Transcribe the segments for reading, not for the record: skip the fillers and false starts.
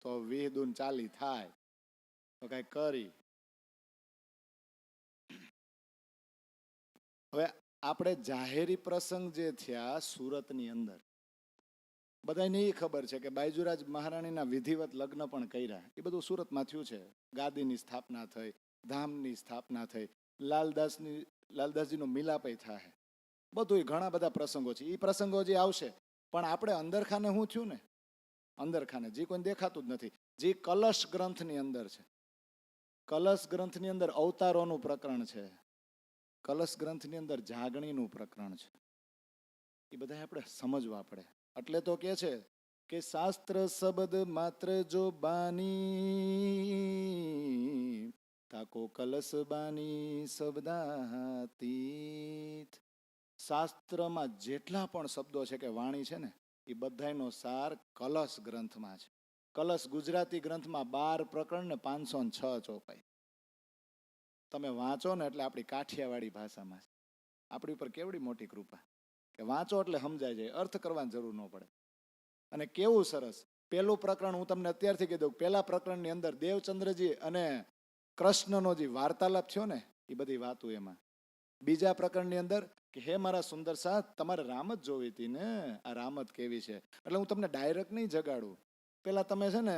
તો 20 દૂન 40 થાય તો કઈ કરી. હવે આપણે જાહેરી પ્રસંગ જે થયા સુરતની અંદર, બધાને એ ખબર છે કે બાયજુરાજ મહારાણીના વિધિવત લગ્ન પણ કર્યા. એ બધું સુરતમાં થયું છે. ગાદીની સ્થાપના થઈ, ધામની સ્થાપના થઈ, લાલદાસજીનો મિલાપય થાય, બધું ઘણા બધા પ્રસંગો છે. એ પ્રસંગો જે આવશે, પણ આપણે અંદરખાને શું થયું ને, અંદરખાને જે કોઈ દેખાતું જ નથી. જે કલશ ગ્રંથની અંદર છે, કલશ ગ્રંથની અંદર અવતારોનું પ્રકરણ છે, કલશ ગ્રંથની અંદર જાગણીનું પ્રકરણ છે. એ બધા આપણે સમજવા પડે. એટલે તો કે છે કે શાસ્ત્ર શબ્દ માત્ર જો બાની, તાકો કલશ બાની શબ્દાતીત. શાસ્ત્રમાં જેટલા પણ શબ્દો છે કે વાણી છે ને, એ બધાનો સાર કલશ ગ્રંથમાં છે. કલશ ગુજરાતી ગ્રંથમાં 12 પ્રકરણ ને 506 ચોપાઈ. તમે વાંચો ને એટલે આપણી કાઠિયાવાડી ભાષામાં છે. આપણી ઉપર કેવડી મોટી કૃપા કે વાંચો એટલે સમજાય જાય, અર્થ કરવાની જરૂર ન પડે. અને કેવું સરસ પેલું પ્રકરણ, હું તમને અત્યારથી કહી દઉં, પેલા પ્રકરણની અંદર દેવચંદ્રજી અને કૃષ્ણનો જે વાર્તાલાપ થયો ને, એ બધી વાતો એમાં. બીજા પ્રકરણની અંદર કે હે મારા સુંદર સાથ, તમારે રામત જોવી હતી ને, આ રામત કેવી છે. એટલે હું તમને ડાયરેક્ટ નહીં જગાડું, પેલા તમે છે ને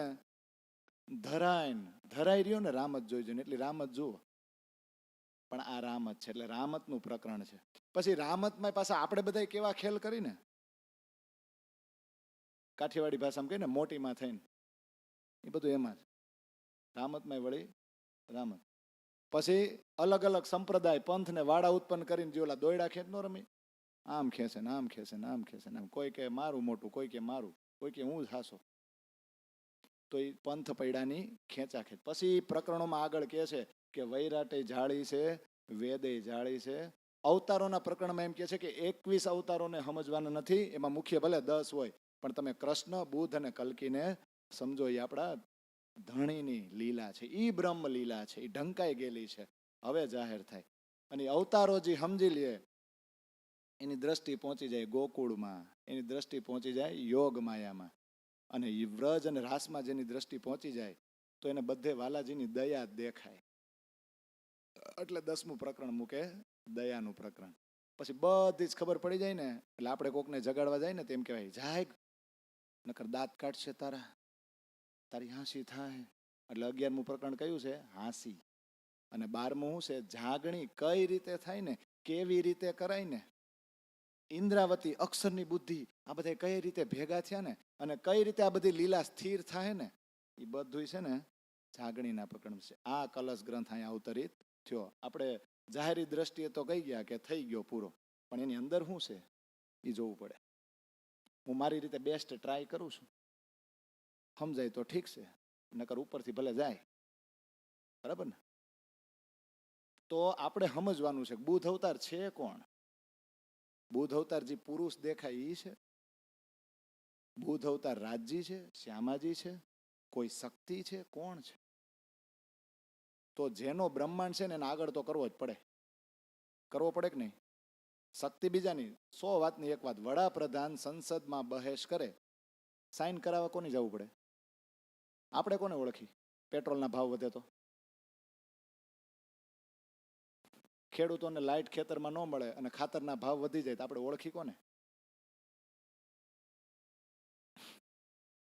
ધરાઈ રહ્યો ને રામત જોઈજો ને, એટલી રામત જુઓ. પણ આ રામત છે એટલે રામતનું પ્રકરણ છે. પછી રામતમાં પાછા આપણે બધા કેવા ખેલ કરીને, કાઠિયાવાડી ભાષામાં કહીને મોટીમાં થઈને, એ બધું એમાં જ. રામતમાં વળી રામત. પછી અલગ અલગ સંપ્રદાય પંથને વાડા ઉત્પન્ન કરીને જે ઓલા દોયડા ખેંચ નો રમી, આમ ખેંચે ને આમ ખેંચે ને આમ ખેંચે ને આમ, કોઈ કે મારું મોટું, કોઈ કે મારું, કોઈ કે હું જ હાસો. તો એ પંથ પૈડાની ખેંચા ખેંચ. પછી પ્રકરણોમાં આગળ કહે છે કે વૈરાટે જાળી છે, વેદે જાળી છે. અવતારોના પ્રકરણમાં એમ કહે છે કે 21 અવતારોને સમજવાના નથી, એમાં મુખ્ય ભલે 10 હોય, પણ તમે કૃષ્ણ, બુદ્ધ અને કલ્કીને સમજો. એ આપણા ધણીની લીલા છે, એ બ્રહ્મ લીલા છે, એ ઢંકાઈ ગયેલી છે, હવે જાહેર થાય. અને અવતારો જે સમજી લે, એની દ્રષ્ટિ પહોંચી જાય ગોકુળમાં, એની દ્રષ્ટિ પહોંચી જાય યોગ માયામાં. અને વ્રજ અને રાસમાં જેની દ્રષ્ટિ પહોંચી જાય તો એને બધે વાલાજીની દયા દેખાય. એટલે 10મું પ્રકરણ મૂકે, દયાનું પ્રકરણ. પછી બધી જ ખબર પડી જાય ને, એટલે આપણે કોકને જગાડવા જાય ને તેમ કહેવાય, જાય નકર દાંત કાઢશે તારા, તારી હાંસી થાય. એટલે 11મું પ્રકરણ કયું છે? હાંસી. અને 12મું શું છે? જાગણી. કઈ રીતે થાય ને, કેવી રીતે કરાય ને, ઇન્દ્રાવતી, અક્ષરની બુદ્ધિ, આ બધા કઈ રીતે ભેગા થયા ને, અને કઈ રીતે આ બધી લીલા સ્થિર થાય ને, એ બધું છે ને જાગણીના પ્રકરણ છે. આ કલશ ગ્રંથ અહીંયા અવતરિત થયો. આપણે જાહેરી દ્રષ્ટિએ તો કહી ગયા કે થઈ ગયો પૂરો, પણ એની અંદર શું છે એ જોવું પડે. હું મારી રીતે બેસ્ટ ટ્રાય કરું છું, સમજાય તો ઠીક છે, નકર ઉપરથી ભલે જાય. બરાબર ને? તો આપણે સમજવાનું છે બુદ્ધ અવતાર છે કોણ. બુદ્ધ અવતાર જે પુરુષ દેખાય એ છે? બુદ્ધ અવતાર રાજજી છે, શ્યામાજી છે, કોઈ શક્તિ છે, કોણ છે? તો જેનો બ્રહ્માંડ છે ને એને આગળ તો કરવો જ પડે. કરવો પડે કે નહીં? શક્તિ બીજાની. 100 વાતની એક વાત, વડાપ્રધાન સંસદમાં બહેસ કરે, સાઇન કરાવવા કોની જવું પડે? આપણે કોને ઓળખી? પેટ્રોલના ભાવ વધે તો, ખેડૂતોને લાઇટ ખેતરમાં ન મળે અને ખાતરના ભાવ વધી જાય તો આપણે ઓળખી કોને?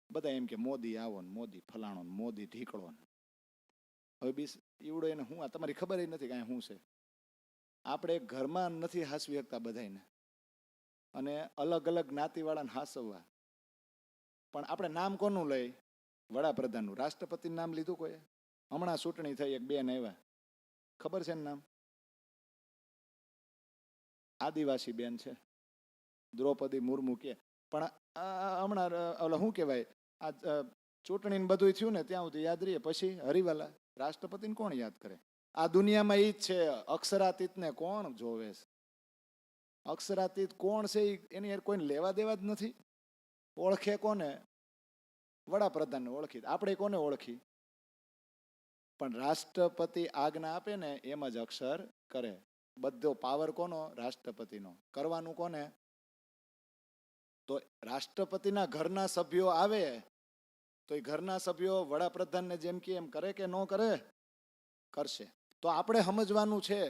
બધા એમ કે મોદી આવો ને, મોદી ફલાણો ને, મોદી ઢીકળો ને. હવે બી ઈવડો એને હું, તમારી ખબર નથી કાંઈ શું છે. આપણે ઘરમાં નથી હાસવી શકતા બધાને, અને અલગ અલગ જ્ઞાતિવાળાને હાસવવા. પણ આપણે નામ કોનું લઈ? વડાપ્રધાનનું. રાષ્ટ્રપતિનું નામ લીધું કોઈ? હમણાં ચૂંટણી થઈ, એક બેન આવ્યા, ખબર છે ને નામ? આદિવાસી બેન છે, દ્રૌપદી મુર્મુ કે. પણ હમણાં ઓલા શું કહેવાય, આ ચૂંટણીને બધું થયું ને ત્યાં સુધી યાદ રહીએ, પછી હરિવાલા. રાષ્ટ્રપતિને કોણ યાદ કરે? આ દુનિયામાં ઈ જ છે. અક્ષરાતીતને કોણ જોવે છે? અક્ષરાતીત કોણ છે એની કોઈને લેવા દેવા જ નથી. ઓળખે કોને? વડાપ્રધાનને ઓળખી. આપણે કોને ઓળખી? પણ રાષ્ટ્રપતિ આજ્ઞા આપે ને એમ જ અક્ષર કરે. બધો પાવર કોનો? રાષ્ટ્રપતિનો. કરવાનું કોને? તો રાષ્ટ્રપતિના ઘરના સભ્યો આવે તો એ ઘરના સભ્યો વડાપ્રધાનને જેમ કે એમ કરે કે ન કરે? કરશે. તો આપણે સમજવાનું છે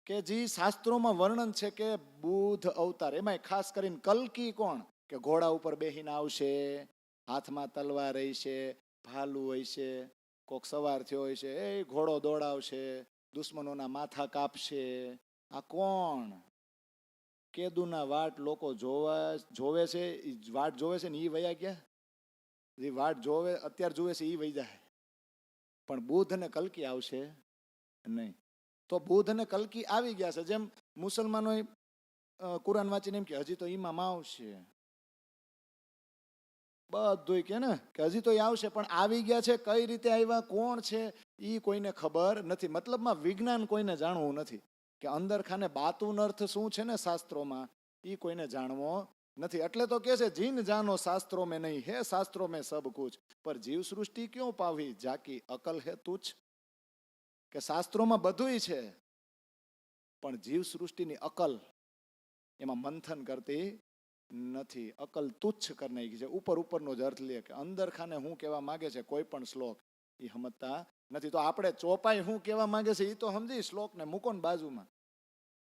કે જે શાસ્ત્રોમાં વર્ણન છે કે બુદ્ધ અવતાર, એમાંય ખાસ કરીને કલ્કી કોણ? કે ઘોડા ઉપર બેહીને આવશે, હાથમાં તલવાર હશે, ભાલું હશે, કોક સવાર થયો હોય છે, એ ઘોડો દોડાવશે, દુશ્મનોના માથા કાપશે. આ કોણ? કેદુના વાટ લોકો જોવે છે, વાટ જોવે છે ને એ વયા ગયા. જે વાટ જોવે અત્યારે જોવે છે એ વહી જાય, પણ બુદ્ધ અને કલ્કી આવશે નહીં. તો બુદ્ધ અને કલ્કી આવી ગયા છે. જેમ મુસલમાનો કુરાન વાંચીને એમ કે હજી તો ઈમામ આવશે, બધું કે ને કે હજી તો એ આવશે, પણ આવી ગયા છે. કઈ રીતે આવ્યા, કોણ છે, એ કોઈને ખબર નથી. મતલબમાં વિજ્ઞાન કોઈને જાણવું નથી કે અંદર ખાને બાતું અર્થ શું છે ને શાસ્ત્રોમાં, એ કોઈને જાણવો નથી. એટલે તો કે છે જીન જાનો શાસ્ત્રો મેં નહીં, હે શાસ્ત્રો મેં સબ કુછ, પર જીવ સૃષ્ટિ ક્यों પાવી, જાકી અકલ હે તુચ્છ. કે શાસ્ત્રોમાં બધુંય છે, પણ જીવ સૃષ્ટિની અકલ એમાં મંથન કરતી નથી. અકલ તુચ્છ કરી નાખી છે. ઉપર ઉપરનો જ અર્થ લે કે અંદર ખાને શું કહેવા માંગે છે કોઈ પણ શ્લોક એ સમજતા નથી. તો આપણે ચોપાઈ શું કહેવા માંગે છે એ તો સમજી, શ્લોકને મૂકો ને બાજુમાં.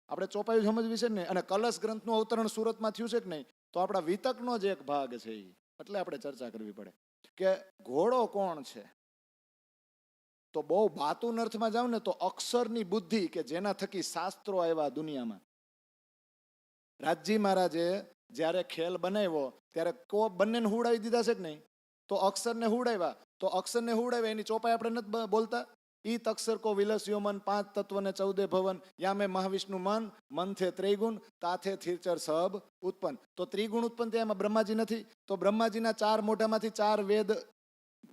આપણે ચોપાઈ સમજવી છે ને. અને કલશ ગ્રંથનું અવતરણ સુરતમાં થયું છે કે નહીં, તો આપણા વિતકનો જ એક ભાગ છે એ. એટલે આપણે ચર્ચા કરવી પડે કે ઘોડો કોણ છે. તો બહુ બાતુન અર્થમાં જાવ ને તો અક્ષરની બુદ્ધિ કે જેના થકી શાસ્ત્રો આવ્યા દુનિયામાં. રાજજી મહારાજે જ્યારે ખેલ બનાવ્યો ત્યારે બંનેને હુડાવી દીધા છે કે નહીં, તો અક્ષરને હુડાવ્યા. તો અક્ષરને હુડાવ્યા એની ચોપાઈ આપણે નથી બોલતા. ઈ તક્ષર કો વિલસ્યો મન, 5 તત્વને 14 ભવન, યામે મહાવિષ્ણુ મન, મન થે ત્રિગુણ, તાથે થીરચર સબ ઉત્પન્ન. તો ત્રિગુણ ઉત્પન્ન થયા, એમાં બ્રહ્માજી નથી. તો બ્રહ્માજીના 4 મોઢામાંથી 4 વેદ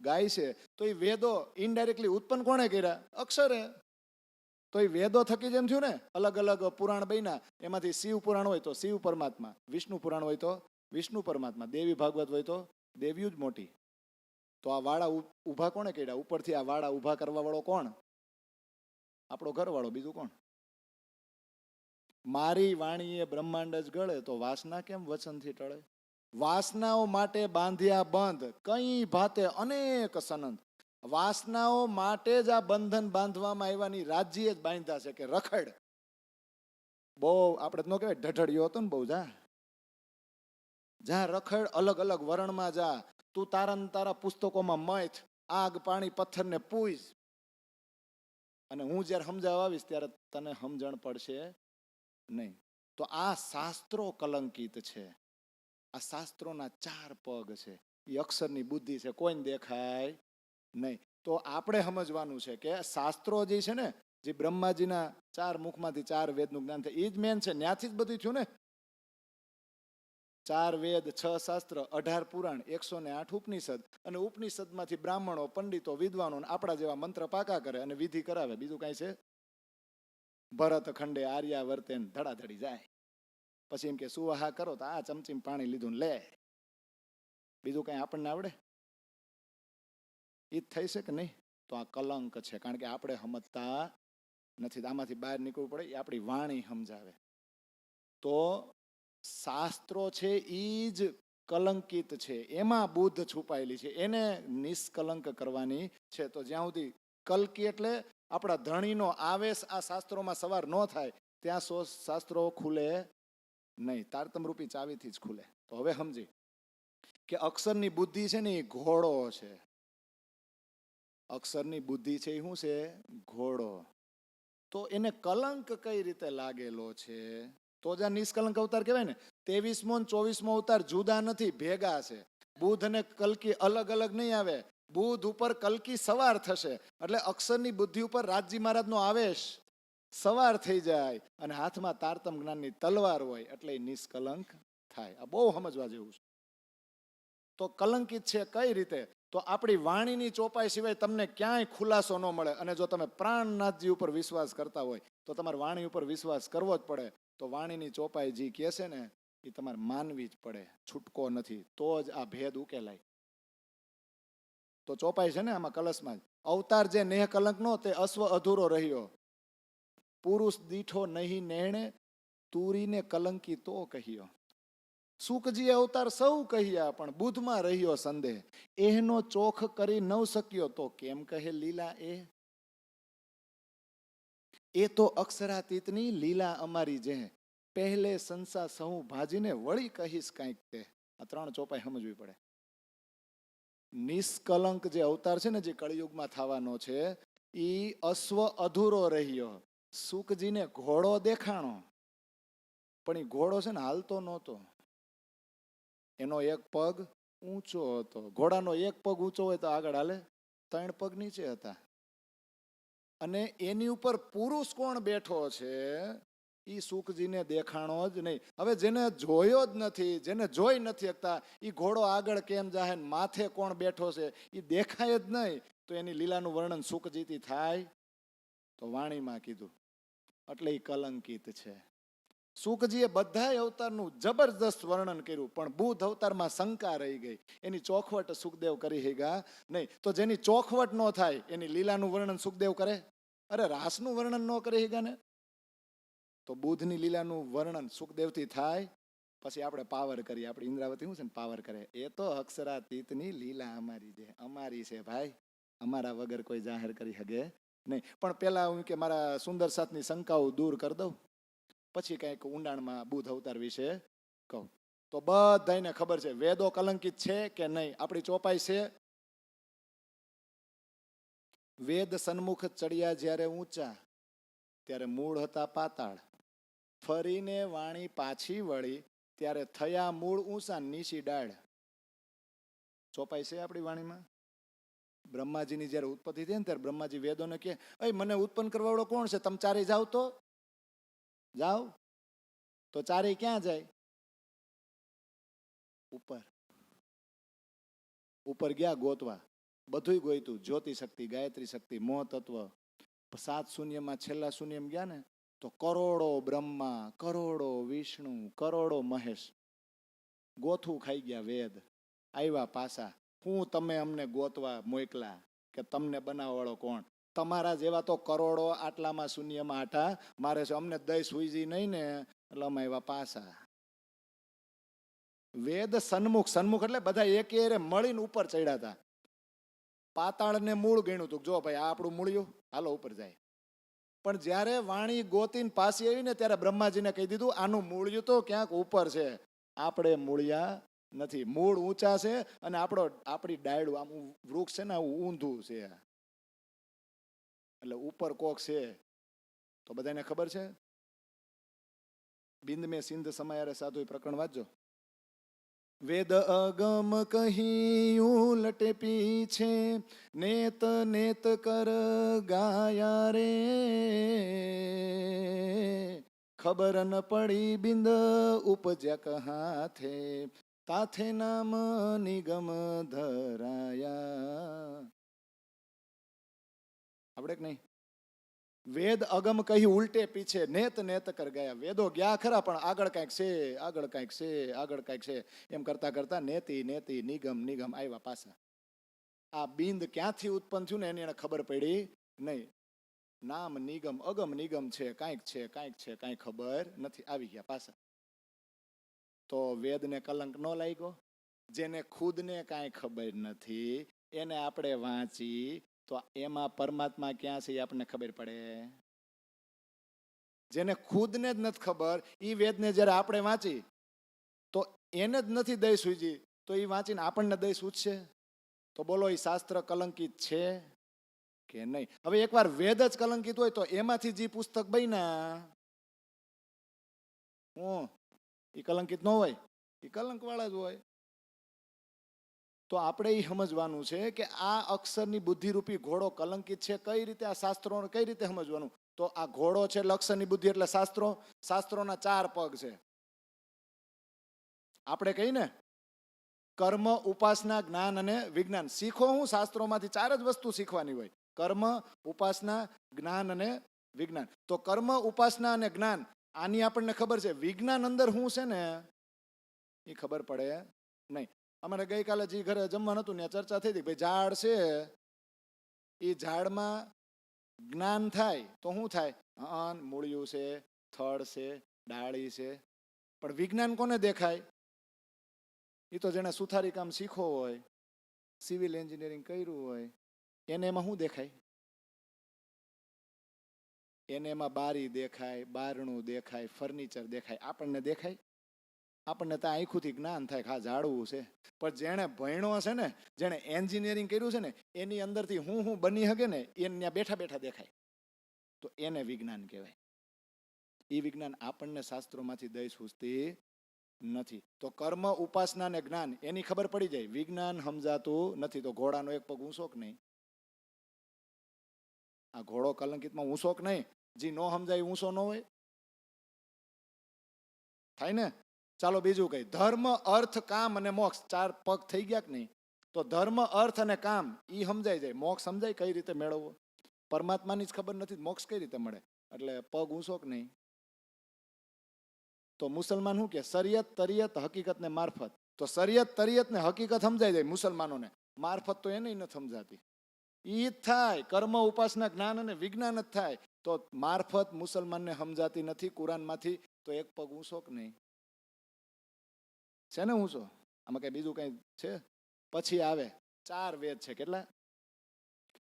ગાય છે. તો એ વેદો ઇનડાયરેક્ટલી ઉત્પન્ન કોણે કર્યા? અક્ષરે. તો એ વેદો થકી જેમ થયું ને, અલગ અલગ પુરાણ બન્યા. એમાંથી શિવ પુરાણ હોય તો શિવ પરમાત્મા, વિષ્ણુ પુરાણ હોય તો વિષ્ણુ પરમાત્મા, દેવી ભાગવત હોય તો દેવીયું જ મોટી. તો આ વાળા ઊભા કોણે કર્યા? ઉપરથી આ વાળા ઊભા કરવા વાળો કોણ? આપણો ઘરવાળો, બીજું કોણ? મારી વાણીએ બ્રહ્માંડ જ ગળે, તો વાસના કેમ વચનથી ટળે? વાસનાઓ માટે બાંધ્યા બંધ, કઈ ભાતે અનેક સનંદ. વાસનાઓ માટે જ આ બંધન બાંધવામાં આવ્યાની રાજ્યએ જ બાંધ્યા છે કે રખડ. બહુ આપણે ન કહેવાય ઢઢડિયો હતો ને, બહુ જા રખડ, અલગ અલગ વર્ણમાં જા. તું તારા પુસ્તકોમાં મથ, આગ પાણી પથ્થરને પૂજ. અને હું જ્યારે સમજાવવા આવીશ ત્યારે તને સમજણ પડશે નહીં. તો આ શાસ્ત્રો કલંકિત છે. આ શાસ્ત્રોના 4 પગ છે. એ અક્ષરની બુદ્ધિ છે, કોઈને દેખાય નહીં. તો આપણે સમજવાનું છે કે શાસ્ત્રો જે છે ને, જે બ્રહ્માજીના 4 મુખમાંથી 4 વેદનું જ્ઞાન થાય, એ જ મેન છે. ત્યાંથી જ બધું થયું ને. 4 વેદ, 6 શાસ્ત્ર, 18 પુરાણ, 108 ઉપનિષદ. અને ઉપનિષદમાંથી બ્રાહ્મણો, પંડિતો, વિદ્વાનો આપણા જેવા મંત્ર પાકા કરે અને વિધિ કરાવે. બીજું કઈ છે? ભરત ખંડે આર્યા વર્તેન ધડાધડી જાય. પછી એમ કે સુવાહા કરો તો આ ચમચીમાં પાણી લીધું લે. બીજું કઈ આપણને આવડે? એ જ થઈ છે કે નહીં? તો આ કલંક છે, કારણ કે આપણે સમજતા નથી. આમાંથી બહાર નીકળવું પડે. એ આપણી વાણી સમજાવે. તો શાસ્ત્રો છે એ જ કલંકિત છે, એમાં બુદ્ધ છુપાયેલી છે. એને નિષ્કલંક કરવાની છે. તો જ્યાં સુધી કલ્કી એટલે આપણા ધણીનો આવેશ આ શાસ્ત્રોમાં સવાર ન થાય ત્યાં શાસ્ત્રો ખુલે નહીં. તારતમરૂપી ચાવીથી જ ખુલે. તો હવે સમજી કે અક્ષરની બુદ્ધિ છે ને એ ઘોડો છે. અક્ષરની બુદ્ધિ છે એ શું છે? ઘોડો. તો એને કલંક કઈ રીતે લાગેલો છે? તો જ આ નિષ્કલંક અવતાર કહેવાય ને. 23મો અને 24મો અવતાર જુદા નથી, ભેગા છે. બુદ્ધ અને કલ્કી અલગ અલગ નહીં આવે. બુદ્ધ ઉપર કલ્કી સવાર થશે એટલે અક્ષરની બુદ્ધિ ઉપર રાજજી મહારાજનો આવેશ સવાર થઈ જાય અને હાથમાં તારતમ જ્ઞાનની તલવાર હોય એટલે એ નિષ્કલંક થાય. આ બહુ સમજવા જેવું છે. તો કલંકિત છે કઈ રીતે? તો આપણી વાણીની ચોપાઈ સિવાય તમને ક્યાંય ખુલાસો ન મળે. અને જો તમે પ્રાણનાથજી ઉપર વિશ્વાસ કરતા હોય તો તમારે વાણી ઉપર વિશ્વાસ કરવો જ પડે. તો વાણીની ચોપાઈ જે કહે છે ને એ તમારે માનવી જ પડે, છૂટકો નથી. તો જ આ ભેદ ઉકેલાય. તો ચોપાઈ છે ને આમાં કલશમાં જ. અવતાર જે નેહ કલંક નો, તે અશ્વ અધૂરો રહ્યો. પુરુષ દીઠો નહીં નેણે, તુરીને કલંકી તો કહ્યો. સુખજી અવતાર સૌ કહ્યા, પણ બુદ્ધમાં રહ્યો સંદેહ. એનો ચોખ કરી નવ શક્યો, તો કેમ કહે લીલા એ તો અક્ષરાતીતની લીલા અમારી જે. પહેલે સંસા સહુ ભાજીને વળી કહીશ કાંઈક તે. આ 3 ચોપાઈ સમજવી પડે. નિષ્કલંક જે અવતાર છે ને, જે કળિયુગમાં થવાનો છે, ઈ અશ્વ અધૂરો રહ્યો. સુખજીને ઘોડો દેખાણો, પણ એ ઘોડો છે ને હાલતો નહોતો. એનો એક પગ ઊંચો હતો. ઘોડાનો એક પગ ઊંચો હોય તો આગળ હાલે, 3 પગ નીચે હતા. અને એની ઉપર પુરુષ કોણ બેઠો છે ઈ સુખજીને દેખાણો જ નહીં. હવે જેને જોયો જ નથી, જેને જોઈ નથી શકતા, ઈ ઘોડો આગળ કેમ જાહે, માથે કોણ બેઠો છે ઈ દેખાય જ નહીં, તો એની લીલાનું વર્ણન સુખજીથી થાય? તો વાણીમાં કીધું, એટલે ઈ કલંકિત છે. સુખજીએ બધા અવતારનું જબરદસ્ત વર્ણન કર્યું, પણ બુદ્ધ અવતારમાં શંકા રહી ગઈ. એની ચોખવટ સુખદેવ કરી ગયા નહીં. તો જેની ચોખવટ ન થાય એની લીલાનું વર્ણન સુખદેવ કરે? અરે રાસનું વર્ણન ન કરી ગયા ને. તો બુદ્ધની લીલાનું વર્ણન સુખદેવથી થાય. પછી આપણે પાવર કરીએ. આપણે ઇન્દ્રાવતી શું છે ને પાવર કરે. એ તો અક્ષરાતીતની લીલા અમારી છે, અમારી છે ભાઈ, અમારા વગર કોઈ જાહેર કરી શકે નહીં. પણ પેલા હું કે મારા સુંદર સાથની શંકાઓ દૂર કરી દઉં, પછી કંઈક ઊંડાણમાં બુદ્ધ અવતાર વિશે કહું. તો બધાને ખબર છે વેદો કલંકિત છે કે નહીં. આપણી ચોપાઈ છે, વેદ સન્મુખ ચડ્યા જ્યારે ઊંચા, ત્યારે મૂળ હતા પાતાળ. ફરીને વાણી પાછી વળી, ત્યારે થયા મૂળ ઊંચા નીચી ડાળ. ચોપાઈ છે આપણી વાણીમાં. બ્રહ્માજીની જયારે ઉત્પત્તિ થઈ ને, ત્યારે બ્રહ્માજી વેદોને કહે, અય મને ઉત્પન્ન કરવાવાળો કોણ છે? તમે ચારે જાઓ તો જાઓ. તો ચારે ક્યાં જાય? ઉપર. ઉપર ગયા ગોતવા. બધું ગોઈતું. જ્યોતિ શક્તિ, ગાયત્રી શક્તિ, મોહ તત્વ. 7 શૂન્યમાં છેલ્લા શૂન્યમાં ગયા ને, તો કરોડો બ્રહ્મા, કરોડો વિષ્ણુ, કરોડો મહેશ. ગોથું ખાઈ ગયા વેદ. આવ્યા પાછા. હું તમે અમને ગોતવા મોકલા કે તમને બનાવવાળો કોણ? તમારા જેવા તો કરોડો આટલામાં શૂન્યમાં આટા મારે છે. અમને દઈ સુઈજી નહીં ને, એટલે અમે આવ્યા પાછા. વેદ સન્મુખ. સન્મુખ એટલે બધા એક મળીને ઉપર ચડ્યા હતા. પાતાળને મૂળ ગણ્યું હતું. જો ભાઈ આ આપણું મૂળ્યું, હાલો ઉપર જાય. પણ જ્યારે વાણી ગોતીને પાછી આવી ને, ત્યારે બ્રહ્માજીને કહી દીધું, આનું મૂળ્યું તો ક્યાંક ઉપર છે, આપણે મૂળ્યા નથી. મૂળ ઊંચા છે અને આપણી ડાયડું આમ વૃક્ષ છે ને ઊંધું છે, એટલે ઉપર કોક છે. તો બધાને ખબર છે. બિંદ મેં સિંધ સમાયારે સાધુ પ્રકરણ વાંચજો. વેદ અગમ કહી ઉલટે પીછે, નેત નેત કર ગાયા રે. ખબર ન પડી બિંદ ઉપજ્યા કહાથે, તાથે નામ નિગમ ધરાયા. આપણે કે નહીં? વેદ અગમ કહી ઉલટે પીછે, નેત નેત કર ગયા. વેદો ગયા ખરા, પણ આગળ કાંઈક છે, આગળ કાંઈક છે, આગળ કાંઈક છે, એમ કરતા કરતા નેતિ નેતિ નિગમ નિગમ આવ્યા પાછા. આ બિંદ ક્યાંથી ઉત્પન્ન થયું ને એની એને ખબર પડી નહીં. નામ નિગમ અગમ નિગમ છે, કાંઈક છે, કાંઈક છે, કાંઈ ખબર નથી. આવી ગયા પાછા. તો વેદને કલંક ન લાગ્યો? જેને ખુદને કાંઈ ખબર નથી એને આપણે વાંચી તો એમાં પરમાત્મા ક્યાં છે એ આપણને ખબર પડે. જેને ખુદને જ નથી ખબર એ વેદને જ્યારે આપણે વાંચી તો એને જ નથી દઈ સૂજી, તો એ વાંચીને આપણને દઈ સૂચશે? તો બોલો એ શાસ્ત્ર કલંકિત છે કે નહીં? હવે એકવાર વેદ જ કલંકિત હોય તો એમાંથી જે પુસ્તક બન્યા એ કલંકિત ન હોય? એ કલંક વાળા જ હોય. તો આપણે એ સમજવાનું છે કે આ અક્ષરની બુદ્ધિરૂપી ઘોડો કલંકિત છે. કઈ રીતે આ શાસ્ત્રોને કઈ રીતે સમજવાનું? તો આ ઘોડો છે અક્ષરની બુદ્ધિ એટલે શાસ્ત્રો. શાસ્ત્રોના 4 પગ છે. આપણે કહીએ ને કર્મ, ઉપાસના, જ્ઞાન અને વિજ્ઞાન. શીખો હું શાસ્ત્રોમાંથી 4 જ વસ્તુ શીખવાની હોય: કર્મ, ઉપાસના, જ્ઞાન અને વિજ્ઞાન. તો કર્મ, ઉપાસના અને જ્ઞાન આની આપણને ખબર છે. વિજ્ઞાન અંદર શું છે ને એ ખબર પડે નહીં. અમારે ગઈકાલે જે ઘરે જમવાનું હતું ત્યાં ચર્ચા થઈ હતી, ભાઈ ઝાડ છે એ ઝાડમાં જ્ઞાન થાય તો શું થાય? મૂળિયું છે, થડ છે, ડાળી છે. પણ વિજ્ઞાન કોને દેખાય? એ તો જેણે સુથારી કામ શીખો હોય, સિવિલ એન્જિનિયરિંગ કર્યું હોય, એને એમાં શું દેખાય? એને એમાં બારી દેખાય, બારણું દેખાય, ફર્નિચર દેખાય. આપણને દેખાય? આપણને તો આંખોથી જ્ઞાન થાય કે હા ઝાડવું છે. પણ જેણે ભણ્યો હશે ને, જેણે એન્જિનિયરિંગ કર્યું છે ને, એની અંદરથી હું બની શકે ને એને ત્યાં બેઠા બેઠા દેખાય. તો એને વિજ્ઞાન કહેવાય. એ વિજ્ઞાન આપણને શાસ્ત્રોમાંથી દઈ સૂચતી નથી. તો કર્મ, ઉપાસના ને જ્ઞાન એની ખબર પડી જાય. વિજ્ઞાન સમજાતું નથી. તો ઘોડાનો એક પગ ઊંચો કે નહીં? આ ઘોડો કલંકિતમાં ઊંચો કે નહીં? જી નો સમજાય ઊંચો ન હોય, થાય ને? ચાલો બીજું કઈ. ધર્મ, અર્થ, કામ અને મોક્ષ 4 પગ થઈ ગયા કે નહીં? તો ધર્મ, અર્થ અને કામ ઈ સમજાઈ જાય. મોક્ષ સમજાય કઈ રીતે મેળવવો? પરમાત્માની જ ખબર નથી, મોક્ષ કઈ રીતે મળે? એટલે પગ ઊંચો કે નહીં? તો મુસલમાન શું કે? શરિયત, તરિયત, હકીકત ને મારફત. તો શરિયત, તરિયત ને હકીકત સમજાઈ જાય મુસલમાનોને. મારફત તો એને નથી સમજાતી. ઈ જ થાય. કર્મ, ઉપાસના, જ્ઞાન અને વિજ્ઞાન જ થાય. તો મારફત મુસલમાનને સમજાતી નથી કુરાનમાંથી. તો એક પગ ઊંચો કે નહીં? છે ને ઊંચો? આમાં કઈ બીજું કઈ છે? પછી આવે 4 વેદ છે. કેટલા?